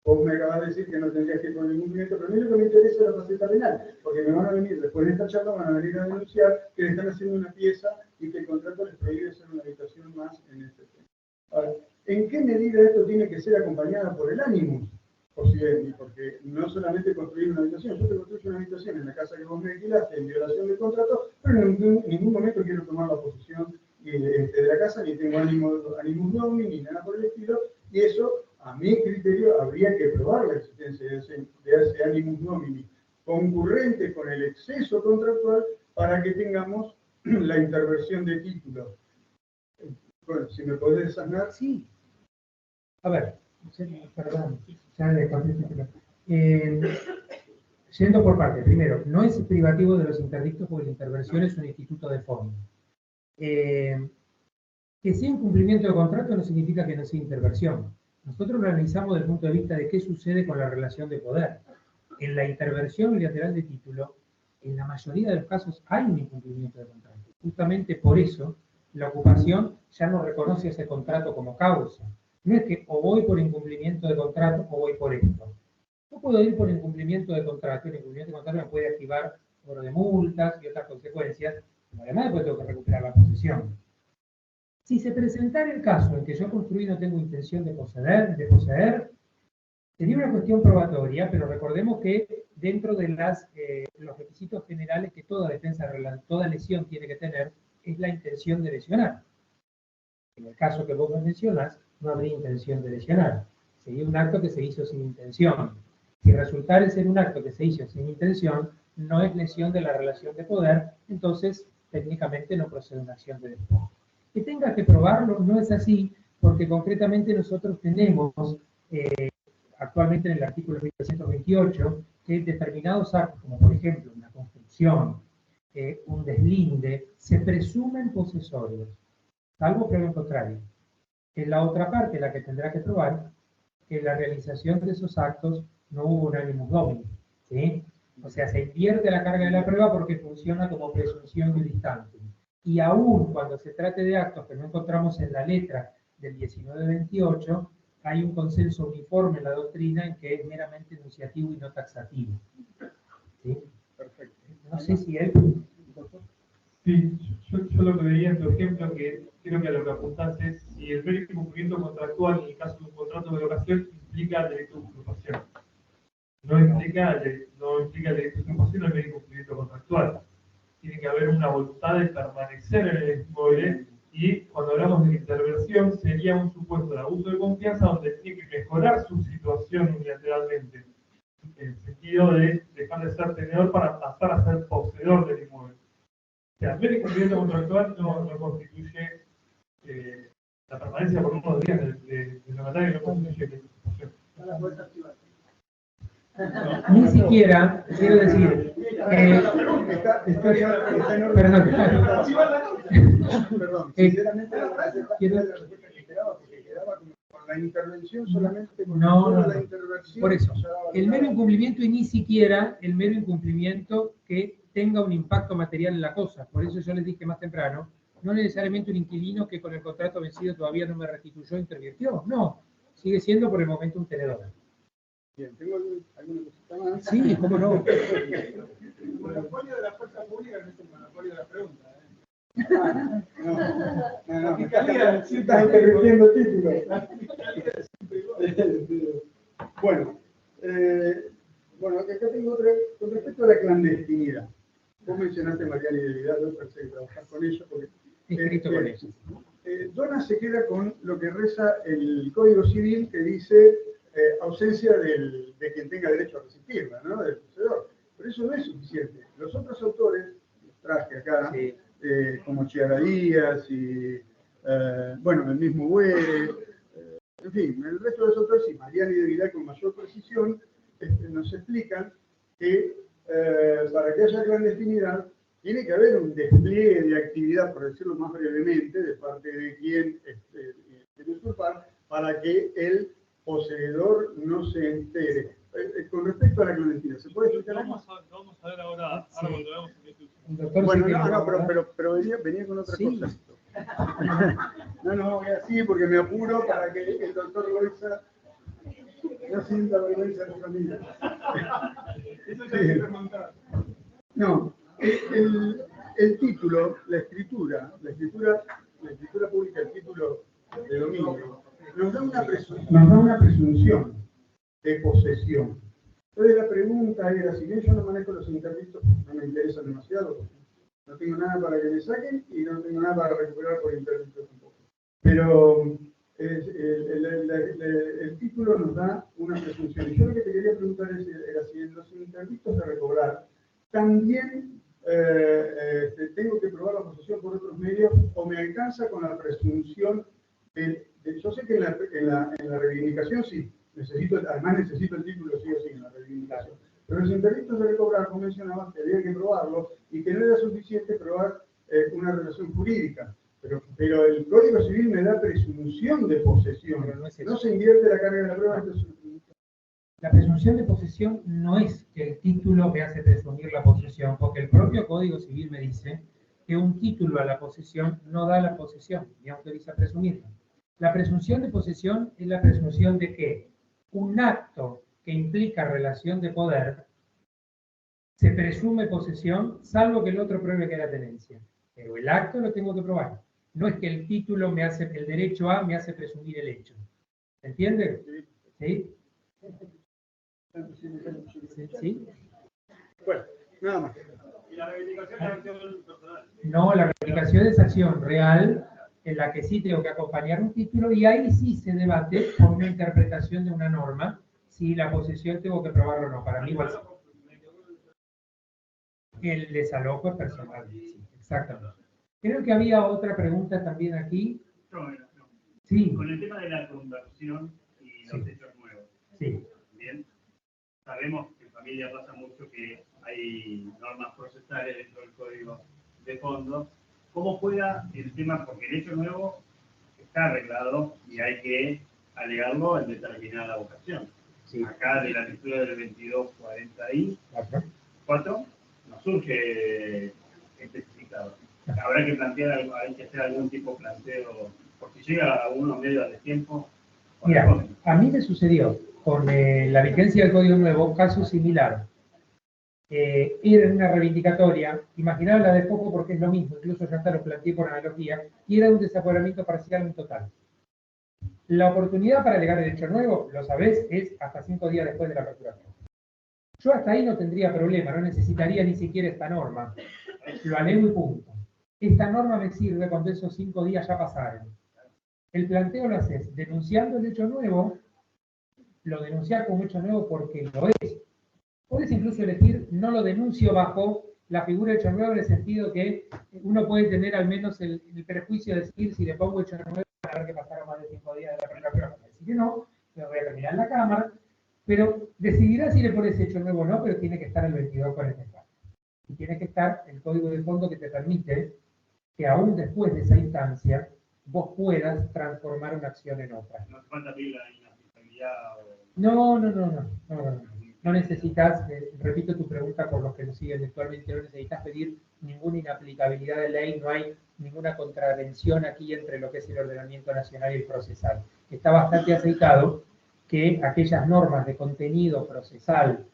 Vos me acabas de decir que no tendrías que ir con el incumplimiento, pero a mí lo que me interesa es la faceta penal, porque me van a venir, después de esta charla, van a venir a denunciar que le están haciendo una pieza y que el contrato les prohíbe hacer una habitación más en este tema. Ahora, ¿en qué medida esto tiene que ser acompañado por el ánimo? Porque no solamente construir una habitación, yo te construyo una habitación en la casa que vos me alquilaste en violación del contrato, pero en ningún momento quiero tomar la posesión de la casa, ni tengo ánimos nomini, ni nada por el estilo, y eso, a mi criterio, habría que probar la existencia de ese animus nomini. concurrentes con el exceso contractual para que tengamos la intervención de título. Bueno, si me podés desasnar. Sí. A ver, perdón, ya le contesto. Yendo por parte, primero, no es privativo de los interdictos porque la intervención es un instituto de fondo. Que sea incumplimiento de contrato no significa que no sea intervención. Nosotros lo analizamos desde el punto de vista de qué sucede con la relación de poder. En la intervención unilateral de título, en la mayoría de los casos hay un incumplimiento de contrato. Justamente por eso, la ocupación ya no reconoce ese contrato como causa. No es que o voy por incumplimiento de contrato o voy por esto. No puedo ir por incumplimiento de contrato. El incumplimiento de contrato me puede activar cobro de multas y otras consecuencias. Además, después tengo que recuperar la posesión. Si se presentara el caso en que yo construí y no tengo intención de poseer, sería una cuestión probatoria, pero recordemos que dentro de los requisitos generales que toda defensa, toda lesión tiene que tener, es la intención de lesionar. En el caso que vos me mencionás, no habría intención de lesionar. Sería un acto que se hizo sin intención. Si resultara ser un acto que se hizo sin intención, no es lesión de la relación de poder, entonces técnicamente no procede una acción de despojo. Que tenga que probarlo no es así, porque concretamente nosotros tenemos actualmente en el artículo 1328 que determinados actos, como por ejemplo una construcción, un deslinde, se presumen posesorios, salvo prueba en contrario. En la otra parte, la que tendrá que probar, que en la realización de esos actos no hubo un animus domini, ¿sí? O sea, se invierte la carga de la prueba porque funciona como presunción judicante. Y aún cuando se trate de actos que no encontramos en la letra del 1928, hay un consenso uniforme en la doctrina en que es meramente enunciativo y no taxativo. ¿Sí? Perfecto. No sé si él... Sí, yo lo que veía en tu ejemplo, que creo que a lo que apuntás es si el mero incumplimiento contractual en el caso de un contrato de locación implica derecho de usurpación. No implica derecho de usurpación el mero incumplimiento contractual. Tiene que haber una voluntad de permanecer en el inmueble y cuando hablamos de intervención sería un supuesto de abuso de confianza donde tiene que mejorar su situación unilateralmente. En el sentido de dejar de ser tenedor para pasar a ser poseedor del inmueble. O sea, el mero incumplimiento contractual no constituye la permanencia por unos días del locatario, no constituye la usurpación. Ni siquiera, quiero decir, Perdón, sinceramente la respuesta que esperaba, porque quedaba con la intervención solamente con la intervención. Por eso, el mero incumplimiento y ni siquiera el mero incumplimiento que tenga un impacto material en la cosa. Por eso yo les dije más temprano, no necesariamente un inquilino que con el contrato vencido todavía no me restituyó, intervirtió. No, sigue siendo por el momento un tenedor. Bien, ¿tengo alguna cosita más? Sí, cómo no. El monopolio de la fuerza pública no es el monopolio de la pregunta. No, si estás interrumpiendo títulos. Bueno, acá tengo otra, con respecto a la clandestinidad. Vos mencionaste a Mariana y de Vidal, yo pensé que trabajar con ellos, porque Escrito con ellos. Donna se queda con lo que reza el Código Civil que dice ausencia de quien tenga derecho a resistirla, ¿no? Del poseedor. Pero eso no es suficiente. Los otros autores, los traje acá, sí, como Chiara Díaz y, el mismo Güere, en fin, el resto de los autores, y Mariana y de Vidal con mayor precisión, nos explican que para que haya clandestinidad tiene que haber un despliegue de actividad, por decirlo más brevemente, de parte de quien quiere usurpar, para que el poseedor no se entere. Con respecto a la clandestinidad, ¿se puede explicar algo? Vamos a ver ahora cuando veamos el título. Bueno, pero venía con otra cosa. No, voy así porque me apuro para que el doctor Loiza no sienta vergüenza de su familia. Eso ya se remontar. No, el título, la escritura pública, el título de dominio, nos da una presunción de posesión. Entonces la pregunta era, si bien yo no manejo los interdictos, no me interesan demasiado, porque no tengo nada para que me saquen y no tengo nada para recuperar por interdicto tampoco. Pero el título nos da una presunción. Y yo lo que te quería preguntar era si en los interdictos de recobrar también tengo que probar la posesión por otros medios o me alcanza con la presunción yo sé que en la reivindicación sí, además necesito el título sí o sí en la reivindicación. Pero en los interdictos de recobrar, como mencionabas, que había que probarlo y que no era suficiente probar una relación jurídica. Pero el Código Civil me da presunción de posesión. No se invierte la carga de la prueba. Entonces... La presunción de posesión no es que el título me hace presumir la posesión, porque el propio Código Civil me dice que un título a la posesión no da la posesión, ni autoriza presumirla. La presunción de posesión es la presunción de que un acto que implica relación de poder se presume posesión, salvo que el otro pruebe que era tenencia. Pero el acto lo tengo que probar. No es que el título me hace, el derecho A me hace presumir el hecho. ¿Se entiende? ¿Sí? ¿Sí? Bueno, nada más. ¿Y la reivindicación es acción personal? No, la reivindicación es acción real, en la que sí tengo que acompañar un título, y ahí sí se debate por una interpretación de una norma, si la posesión tengo que probarlo o no. Para mí igual el desalojo es personal. Sí, exactamente. Creo que había otra pregunta también aquí. No. Sí. Con el tema de la conversión y los hechos nuevos. Sí. Bien. Sabemos que en familia pasa mucho que hay normas procesales dentro del código de fondo. ¿Cómo juega el tema? Porque el hecho nuevo está arreglado y hay que alegarlo en determinada ocasión. Sí. Acá de la lectura del 2244 nos surge especificado. Habrá que plantear algo, hay que hacer algún tipo de planteo, porque llega a unos medios de tiempo. Mira, a mí me sucedió con la vigencia del Código Nuevo, caso similar. Era en una reivindicatoria, imaginaba la de poco porque es lo mismo, incluso ya hasta lo planteé por analogía, y era un desaforamiento parcial en total. La oportunidad para alegar el hecho nuevo, lo sabés, es hasta 5 días después de la aperturación. Yo hasta ahí no tendría problema, no necesitaría ni siquiera esta norma. Lo alego y punto. Esta norma me sirve cuando esos 5 días ya pasaron. El planteo lo haces denunciando el hecho nuevo, lo denunciar como hecho nuevo porque lo es. Puedes incluso elegir, no lo denuncio bajo la figura de hecho nuevo, en el sentido que uno puede tener al menos el prejuicio de decir, si le pongo hecho nuevo, a ver que pasaron más de 5 días de la primera prueba. Así que no, lo voy a terminar en la Cámara, pero decidirá si le pones hecho nuevo o no, pero tiene que estar el 2244. Y tiene que estar el código de fondo que te permite que aún después de esa instancia, vos puedas transformar una acción en otra. No hace falta pedir la inhabilidad o... No necesitas, repito tu pregunta por los que nos siguen actualmente, no necesitas pedir ninguna inaplicabilidad de ley, no hay ninguna contravención aquí entre lo que es el ordenamiento nacional y el procesal. Está bastante aceitado que aquellas normas de contenido procesal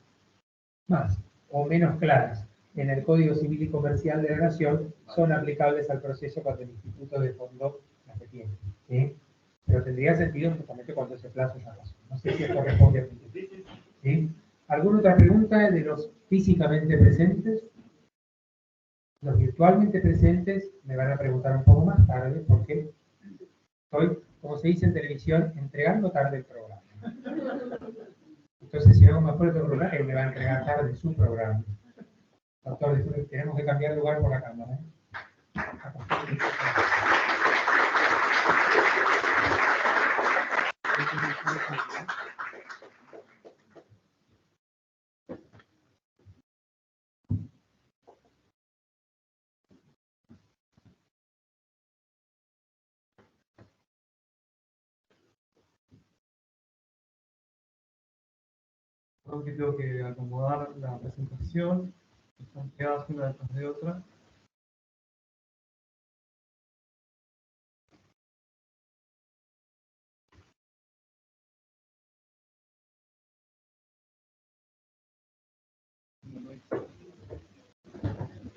más o menos claras en el Código Civil y Comercial de la Nación son aplicables al proceso cuando el Instituto de Fondo las detiene. ¿Sí? Pero tendría sentido justamente cuando ese plazo ya pasó. No sé si esto responde a tu pregunta. ¿Sí? ¿Alguna otra pregunta de los físicamente presentes? Los virtualmente presentes me van a preguntar un poco más tarde porque estoy, como se dice en televisión, entregando tarde el programa. Entonces, si hago más fuerte el programa, él me va a entregar tarde su programa. Doctor, tenemos que cambiar de lugar por la cámara. ¿Eh? Creo que tengo que acomodar la presentación, están pegadas una detrás de otra.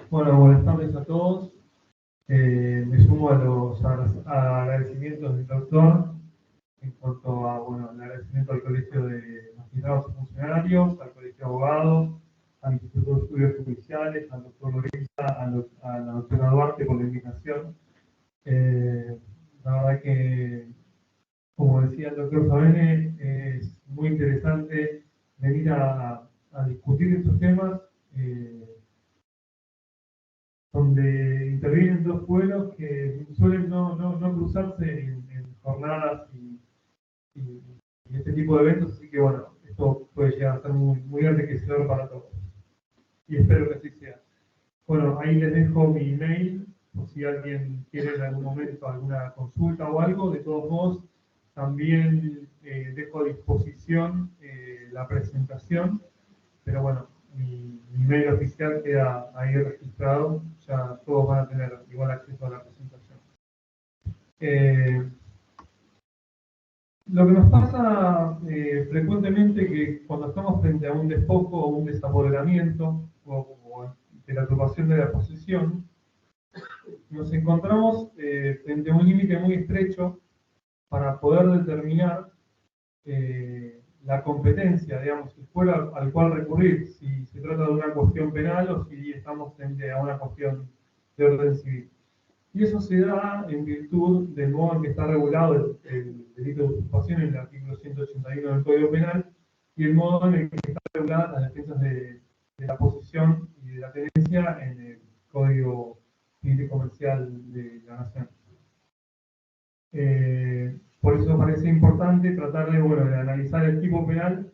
Bueno, buenas tardes a todos. Me sumo a los agradecimientos del doctor en cuanto a, bueno, el agradecimiento al Colegio de Magistrados y Funcionarios, al Colegio de Abogados, al Instituto de Estudios Judiciales, al doctor Lorenza, a la doctora Duarte por la invitación. La verdad que como decía el doctor Sabene, es muy interesante venir a discutir estos temas donde intervienen dos pueblos que suelen no cruzarse en jornadas y este tipo de eventos, así que bueno, esto puede llegar a ser muy enriquecedor para todos. Y espero que así sea. Bueno, ahí les dejo mi email, por si alguien quiere en algún momento alguna consulta o algo. De todos modos, también dejo a disposición la presentación, pero bueno, mi email oficial queda ahí registrado, ya todos van a tener igual acceso a la presentación. Lo que nos pasa frecuentemente que cuando estamos frente a un despojo o un desapoderamiento o de la ocupación de la posesión, nos encontramos frente a un límite muy estrecho para poder determinar la competencia, digamos, el fuero al cual recurrir, si se trata de una cuestión penal o si estamos frente a una cuestión de orden civil. Y eso se da en virtud del modo en que está regulado el delito de usurpación en el artículo 181 del Código Penal y el modo en el que están reguladas las defensas de la posesión y de la tenencia en el Código Civil y Comercial de la Nación. Por eso parece importante tratar de analizar el tipo penal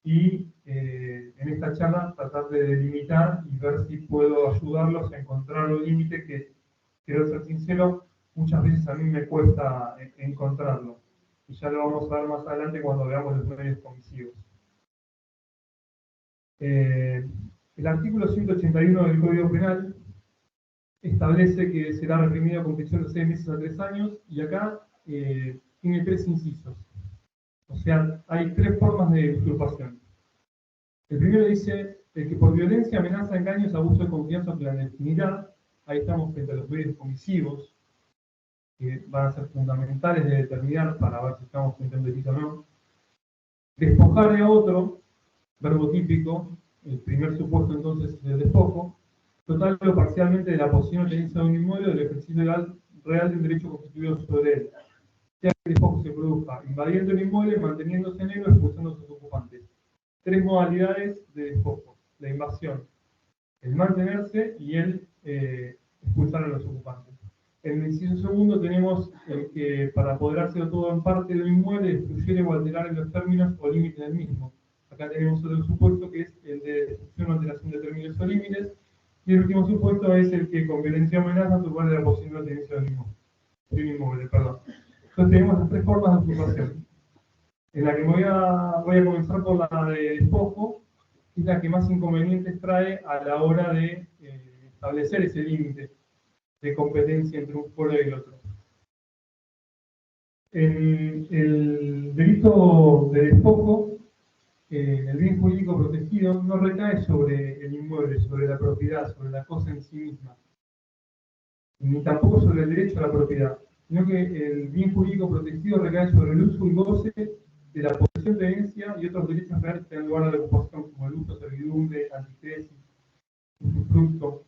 y en esta charla tratar de delimitar y ver si puedo ayudarlos a encontrar un límite que, quiero ser sincero, muchas veces a mí me cuesta encontrarlo. Y ya lo vamos a ver más adelante cuando veamos los medios comisivos. El artículo 181 del Código Penal establece que será reprimido con prisión de 6 meses a 3 años y acá tiene 3 incisos. O sea, hay 3 formas de usurpación. El primero dice que por violencia, amenaza, engaños, abuso de confianza o clandestinidad, ahí estamos frente a los medios comisivos, que van a ser fundamentales de determinar para ver si estamos frente a un delito o no. Despojar a otro, verbo típico, el primer supuesto entonces es el despojo, total o parcialmente de la posesión o tenencia de un inmueble o del ejercicio real de un derecho constituido sobre él. Sea que el despojo se produzca invadiendo el inmueble, manteniéndose en él o expulsando a sus ocupantes. 3 modalidades de despojo: la invasión, el mantenerse y el expulsar a los ocupantes. En el inciso segundo tenemos que para apoderarse de todo en parte de un inmueble, destruyere o alterar en los términos o límites del mismo. Acá tenemos otro supuesto que es el de destrucción o alteración de términos o límites. Y el último supuesto es el que con violencia o amenaza supone la posesión o tenencia de un inmueble. Entonces tenemos las 3 formas de usurpación. En la que voy a comenzar por la de despojo, que es la que más inconvenientes trae a la hora de establecer ese límite de competencia entre un fuero y el otro. En el delito de despojo, el bien jurídico protegido no recae sobre el inmueble, sobre la propiedad, sobre la cosa en sí misma, ni tampoco sobre el derecho a la propiedad, sino que el bien jurídico protegido recae sobre el uso y goce de la posesión, tenencia y otros derechos reales que dan lugar a la ocupación, como el uso, servidumbre, antítesis, usufructo.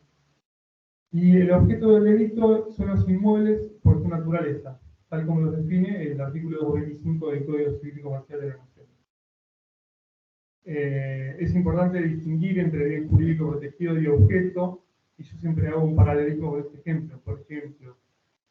Y el objeto del delito son los inmuebles por su naturaleza, tal como lo define el artículo 225 del Código Civil y Comercial de la Nación. Es importante distinguir entre bien jurídico protegido y objeto, y yo siempre hago un paralelismo con este ejemplo. Por ejemplo,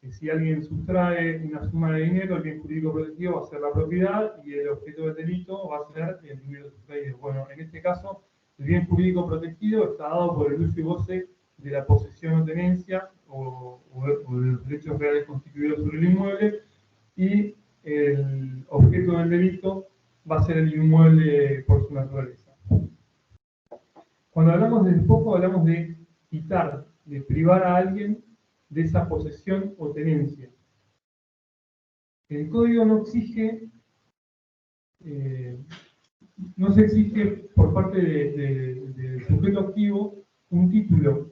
que si alguien sustrae una suma de dinero, el bien jurídico protegido va a ser la propiedad y el objeto del delito va a ser el dinero sustraído. Bueno, en este caso, el bien jurídico protegido está dado por el uso y goce de la posesión o tenencia o de los derechos reales constituidos sobre el inmueble, y el objeto del delito va a ser el inmueble por su naturaleza. Cuando hablamos de despojo, hablamos de quitar, de privar a alguien de esa posesión o tenencia. El código no exige, no se exige por parte del sujeto activo un título,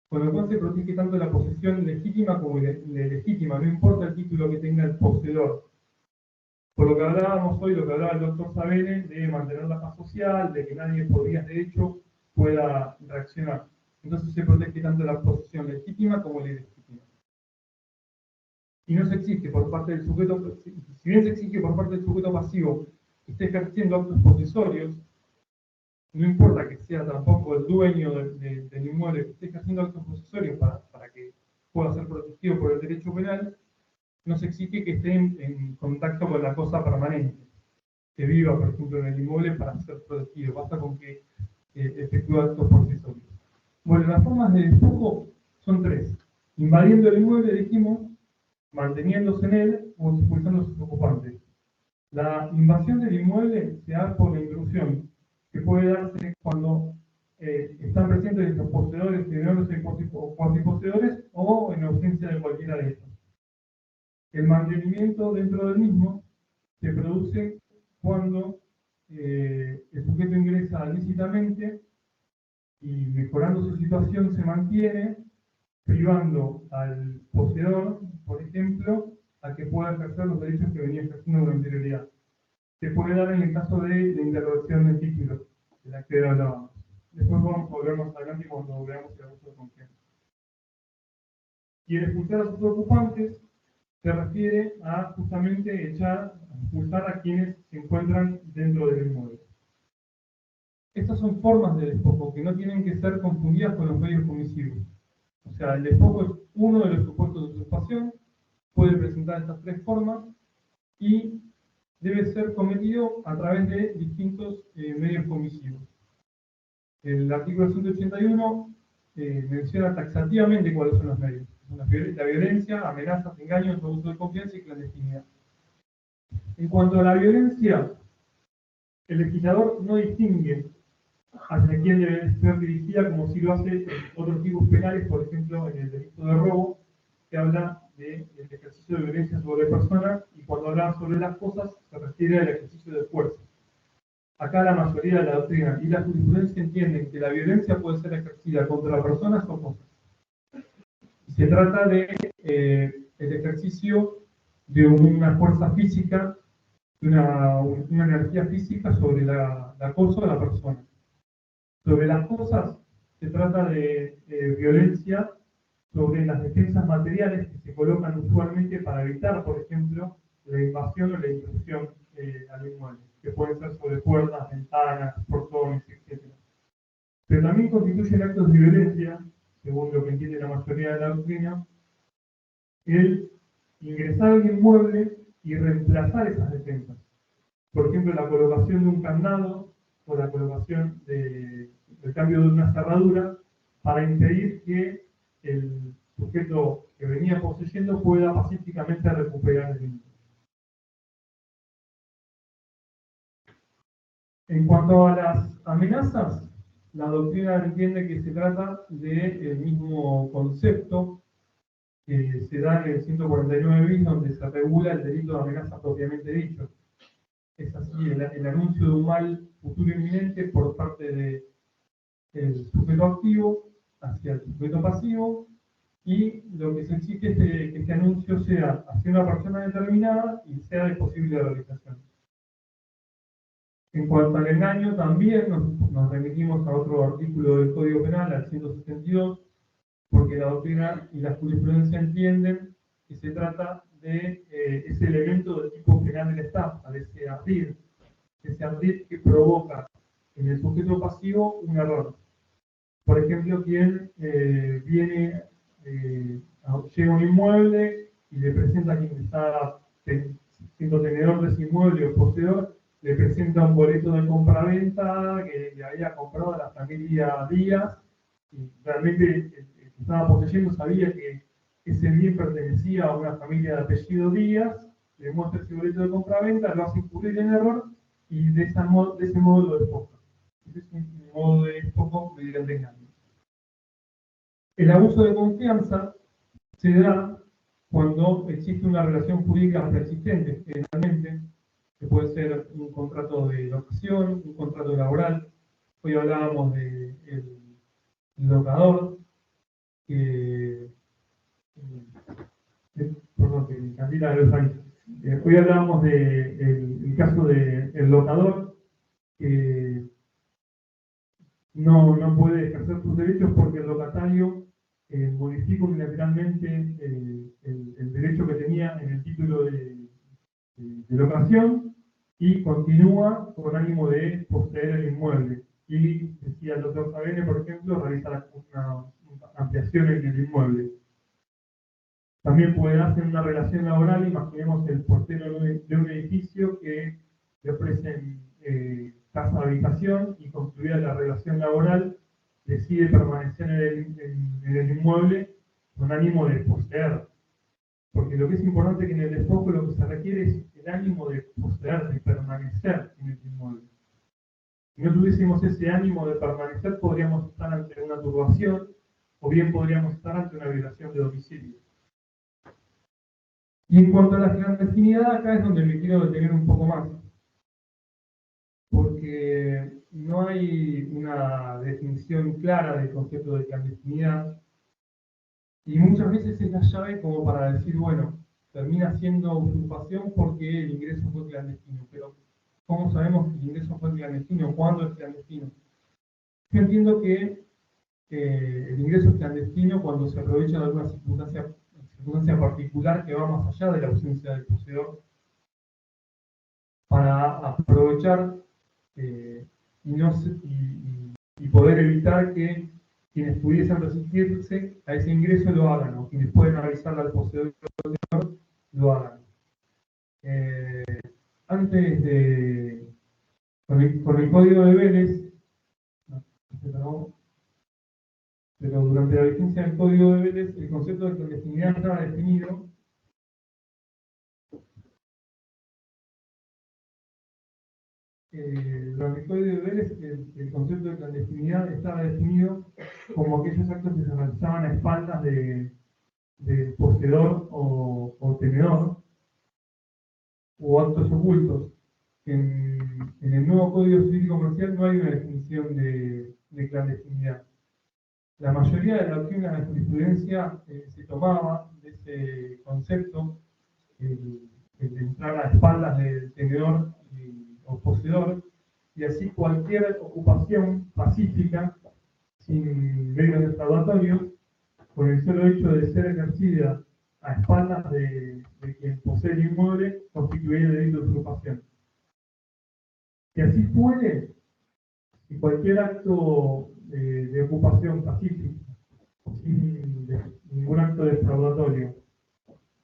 con lo cual se protege tanto la posesión legítima como la ilegítima, no importa el título que tenga el poseedor. Por lo que hablábamos hoy, lo que hablaba el doctor Sabene, de mantener la paz social, de que nadie por vías de hecho pueda reaccionar. Entonces se protege tanto la posesión legítima como la ilegítima. y no se exige por parte del sujeto, si bien se exige por parte del sujeto pasivo que esté ejerciendo actos posesorios, no importa que sea tampoco el dueño del inmueble que esté ejerciendo actos posesorios para que pueda ser protegido por el derecho penal, no se exige que esté en contacto con la cosa permanente, que viva, por ejemplo, en el inmueble para ser protegido. Basta con que efectúe actos posesorios. Bueno, las formas de despojo son tres. Invadiendo el inmueble, dijimos, manteniéndose en él o expulsando a sus ocupantes. La invasión del inmueble se da por la intrusión, que puede darse cuando están presentes los poseedores, tenedores o cuasiposeedores, o en ausencia de cualquiera de estos. El mantenimiento dentro del mismo se produce cuando el sujeto ingresa lícitamente y mejorando su situación se mantiene, privando al poseedor, por ejemplo, a que pueda ejercer los derechos que venía ejerciendo con anterioridad. Se puede dar en el caso de la interrupción del título, de la que hablábamos. Después vamos a volver más adelante cuando veamos el abuso de confianza. Y el expulsar a sus ocupantes se refiere a justamente expulsar a quienes se encuentran dentro del inmueble. Estas son formas de despojo que no tienen que ser confundidas con los medios comisivos. O sea, el despojo es uno de los supuestos de usurpación, puede presentar estas tres formas y debe ser cometido a través de distintos medios comisivos. El artículo 181 menciona taxativamente cuáles son los medios. La violencia, amenazas, engaños, abuso de confianza y clandestinidad. En cuanto a la violencia, el legislador no distingue hacia quién debe ser dirigida como si lo hace en otros tipos penales, por ejemplo en el delito de robo, que habla del ejercicio de violencia sobre personas, y cuando habla sobre las cosas se refiere al ejercicio de fuerza. Acá la mayoría de la doctrina y la jurisprudencia entienden que la violencia puede ser ejercida contra personas o cosas. Se trata de el ejercicio de una fuerza física, de una energía física sobre la cosa de la persona. Sobre las cosas se trata de violencia sobre las defensas materiales que se colocan usualmente para evitar, por ejemplo, la invasión o la intrusión al inmueble, que pueden ser sobre puertas, ventanas, portones, etc. Pero también constituyen actos de violencia, según lo que entiende la mayoría de la doctrina, el ingresar al inmueble y reemplazar esas defensas. Por ejemplo, la colocación de un candado o la colocación del cambio de una cerradura para impedir que el sujeto que venía poseyendo pueda pacíficamente recuperar el inmueble. En cuanto a las amenazas, la doctrina entiende que se trata del mismo concepto que se da en el 149 bis, donde se regula el delito de amenaza propiamente dicho. Es así, el anuncio de un mal futuro inminente por parte del sujeto activo hacia el sujeto pasivo, y lo que se exige es que este anuncio sea hacia una persona determinada y sea de posible realización. En cuanto al engaño, también nos remitimos a otro artículo del Código Penal, al 162, porque la doctrina y la jurisprudencia entienden que se trata de ese elemento del tipo penal de la estafa, de ese ardid que provoca en el sujeto pasivo un error. Por ejemplo, quien llega a un inmueble y le presenta a quien está siendo tenedor de ese inmueble o poseedor, le presenta un boleto de compraventa que le había comprado a la familia Díaz, y realmente el que estaba poseyendo sabía que ese bien pertenecía a una familia de apellido Díaz, le muestra ese boleto de compraventa, lo hace incurrir en error y de ese modo lo despoja. Ese es un modo de despojo mediante engaño. El abuso de confianza se da cuando existe una relación jurídica preexistente, generalmente, que puede ser un contrato de locación, un contrato laboral. Hoy hablábamos del locador, perdón, que me cambié la de los años. Hoy hablábamos del caso del locador, que no puede ejercer sus derechos porque el locatario modifica unilateralmente el derecho derecho que tenía en el título de locación y continúa con ánimo de poseer el inmueble. Y decía el doctor Sabene, por ejemplo, realiza una ampliación en el inmueble. También puede darse una relación laboral, imaginemos el portero de un edificio que le ofrecen casa de habitación y concluida la relación laboral, decide permanecer en el inmueble con ánimo de poseer. Porque lo que es importante es que en el despojo lo que se requiere es el ánimo de poseer, de permanecer en el inmueble. Si no tuviésemos ese ánimo de permanecer, podríamos estar ante una turbación o bien podríamos estar ante una violación de domicilio. Y en cuanto a la clandestinidad, acá es donde me quiero detener un poco más. Porque no hay una definición clara del concepto de clandestinidad. Y muchas veces es la llave como para decir, bueno, termina siendo usurpación porque el ingreso fue clandestino. Pero, ¿cómo sabemos que el ingreso fue clandestino? ¿Cuándo es clandestino? Yo entiendo que el ingreso es clandestino cuando se aprovecha de alguna circunstancia particular que va más allá de la ausencia del poseedor para aprovechar y poder evitar que quienes pudiesen resistirse a ese ingreso lo hagan, o quienes pueden avisarle al poseedor lo hagan. Con el código de Vélez, pero durante la vigencia del código de Vélez, el concepto de clandestinidad estaba definido durante el código de Vélez, el concepto de clandestinidad estaba definido como aquellos actos que se realizaban a espaldas del poseedor o tenedor, o actos ocultos. En el nuevo Código Civil y Comercial no hay una definición de clandestinidad. La mayoría de la doctrina de la jurisprudencia se tomaba de ese concepto, el de entrar a espaldas del tenedor o poseedor, y así cualquier ocupación pacífica, sin medios defraudatorios, por el solo hecho de ser ejercida a espaldas de quien posee el inmueble, constituiría delito de usurpación. Si así fuere, si cualquier acto de ocupación pacífica, sin ningún acto defraudatorio,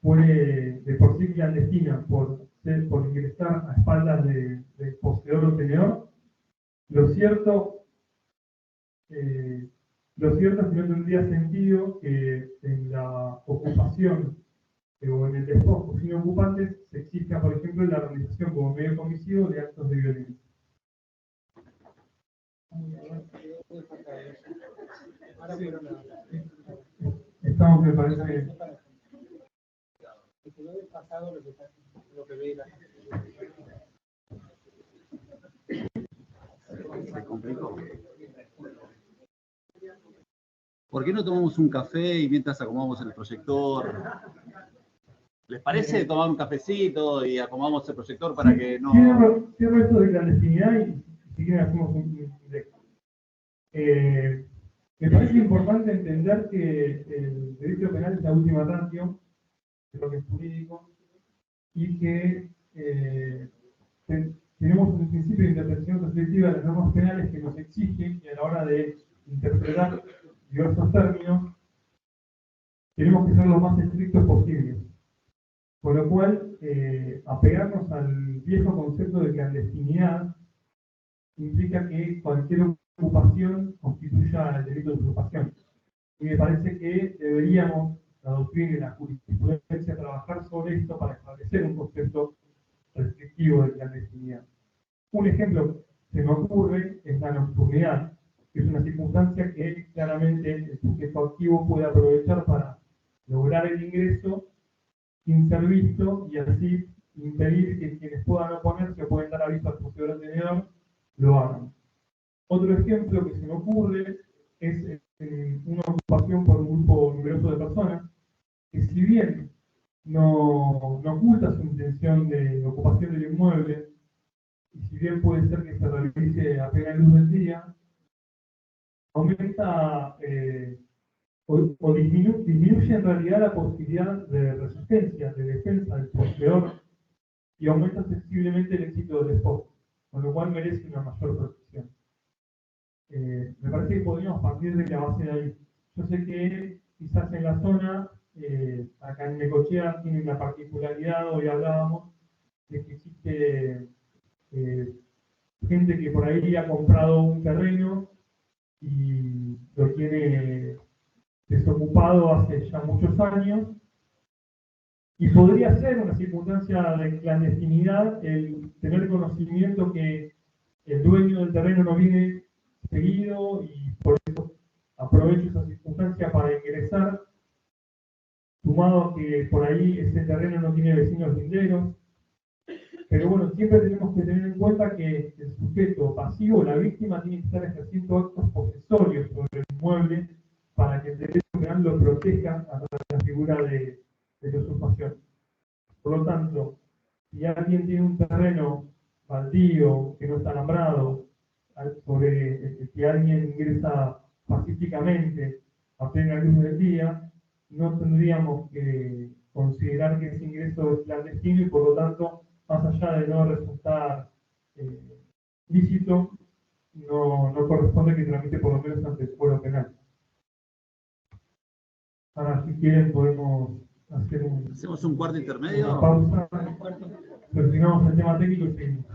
fuere de por sí clandestina por ingresar a espaldas del poseedor o tenedor, lo cierto es que no tendría sentido que en la ocupación o en el despojo sin ocupantes se exija, por ejemplo, la realización como medio comisivo de actos de violencia. Estamos, me parece. Se complicó. ¿Por qué no tomamos un café y mientras acomodamos el proyector? ¿Les parece tomar un cafecito y acomodamos el proyector para que no... Cierro esto de clandestinidad y si quieren hacemos un directo. Me parece importante entender que el derecho penal es la última ratio de lo que es jurídico y que tenemos un principio de interpretación restrictiva de las normas penales que nos exige que a la hora de interpretar diversos términos tenemos que ser lo más estrictos posibles. Por lo cual, apegarnos al viejo concepto de clandestinidad implica que cualquier ocupación constituya el delito de usurpación. Y me parece que deberíamos, la doctrina y la jurisprudencia, trabajar sobre esto para establecer un concepto restrictivo de clandestinidad. Un ejemplo que me ocurre es la nocturnidad, que es una circunstancia que claramente el sujeto activo puede aprovechar para lograr el ingreso sin ser visto y así impedir que quienes puedan oponerse o pueden dar aviso al poseedor o tenedor lo hagan. Otro ejemplo que se me ocurre es una ocupación por un grupo numeroso de personas que, si bien no oculta su intención de ocupación del inmueble, y si bien puede ser que se realice a plena luz del día, aumenta disminuye en realidad la posibilidad de resistencia, de defensa del poseedor y aumenta sensiblemente el éxito del esposo, con lo cual merece una mayor protección. Me parece que podríamos partir de la base de ahí. Yo sé que quizás en la zona, acá en Necochea, tiene la particularidad, hoy hablábamos, de que existe gente que por ahí ha comprado un terreno y lo tiene desocupado hace ya muchos años, y podría ser una circunstancia de clandestinidad el tener conocimiento que el dueño del terreno no viene seguido y por eso aprovecho esa circunstancia para ingresar, sumado a que por ahí ese terreno no tiene vecinos linderos. Pero bueno, siempre tenemos que tener en cuenta que el sujeto pasivo, la víctima, tiene que estar ejerciendo actos posesorios sobre el inmueble para que el derecho penal lo proteja a la figura de la usurpación. Por lo tanto, si alguien tiene un terreno baldío, que no está alambrado, sobre el que alguien ingresa pacíficamente a plena luz del día, no tendríamos que considerar que ese ingreso es clandestino y por lo tanto, más allá de no resultar lícito, no corresponde que tramite por lo menos ante el fuero penal. Ahora, si quieren, podemos hacer ¿Hacemos un cuarto intermedio? una pausa, terminamos el tema técnico y seguimos.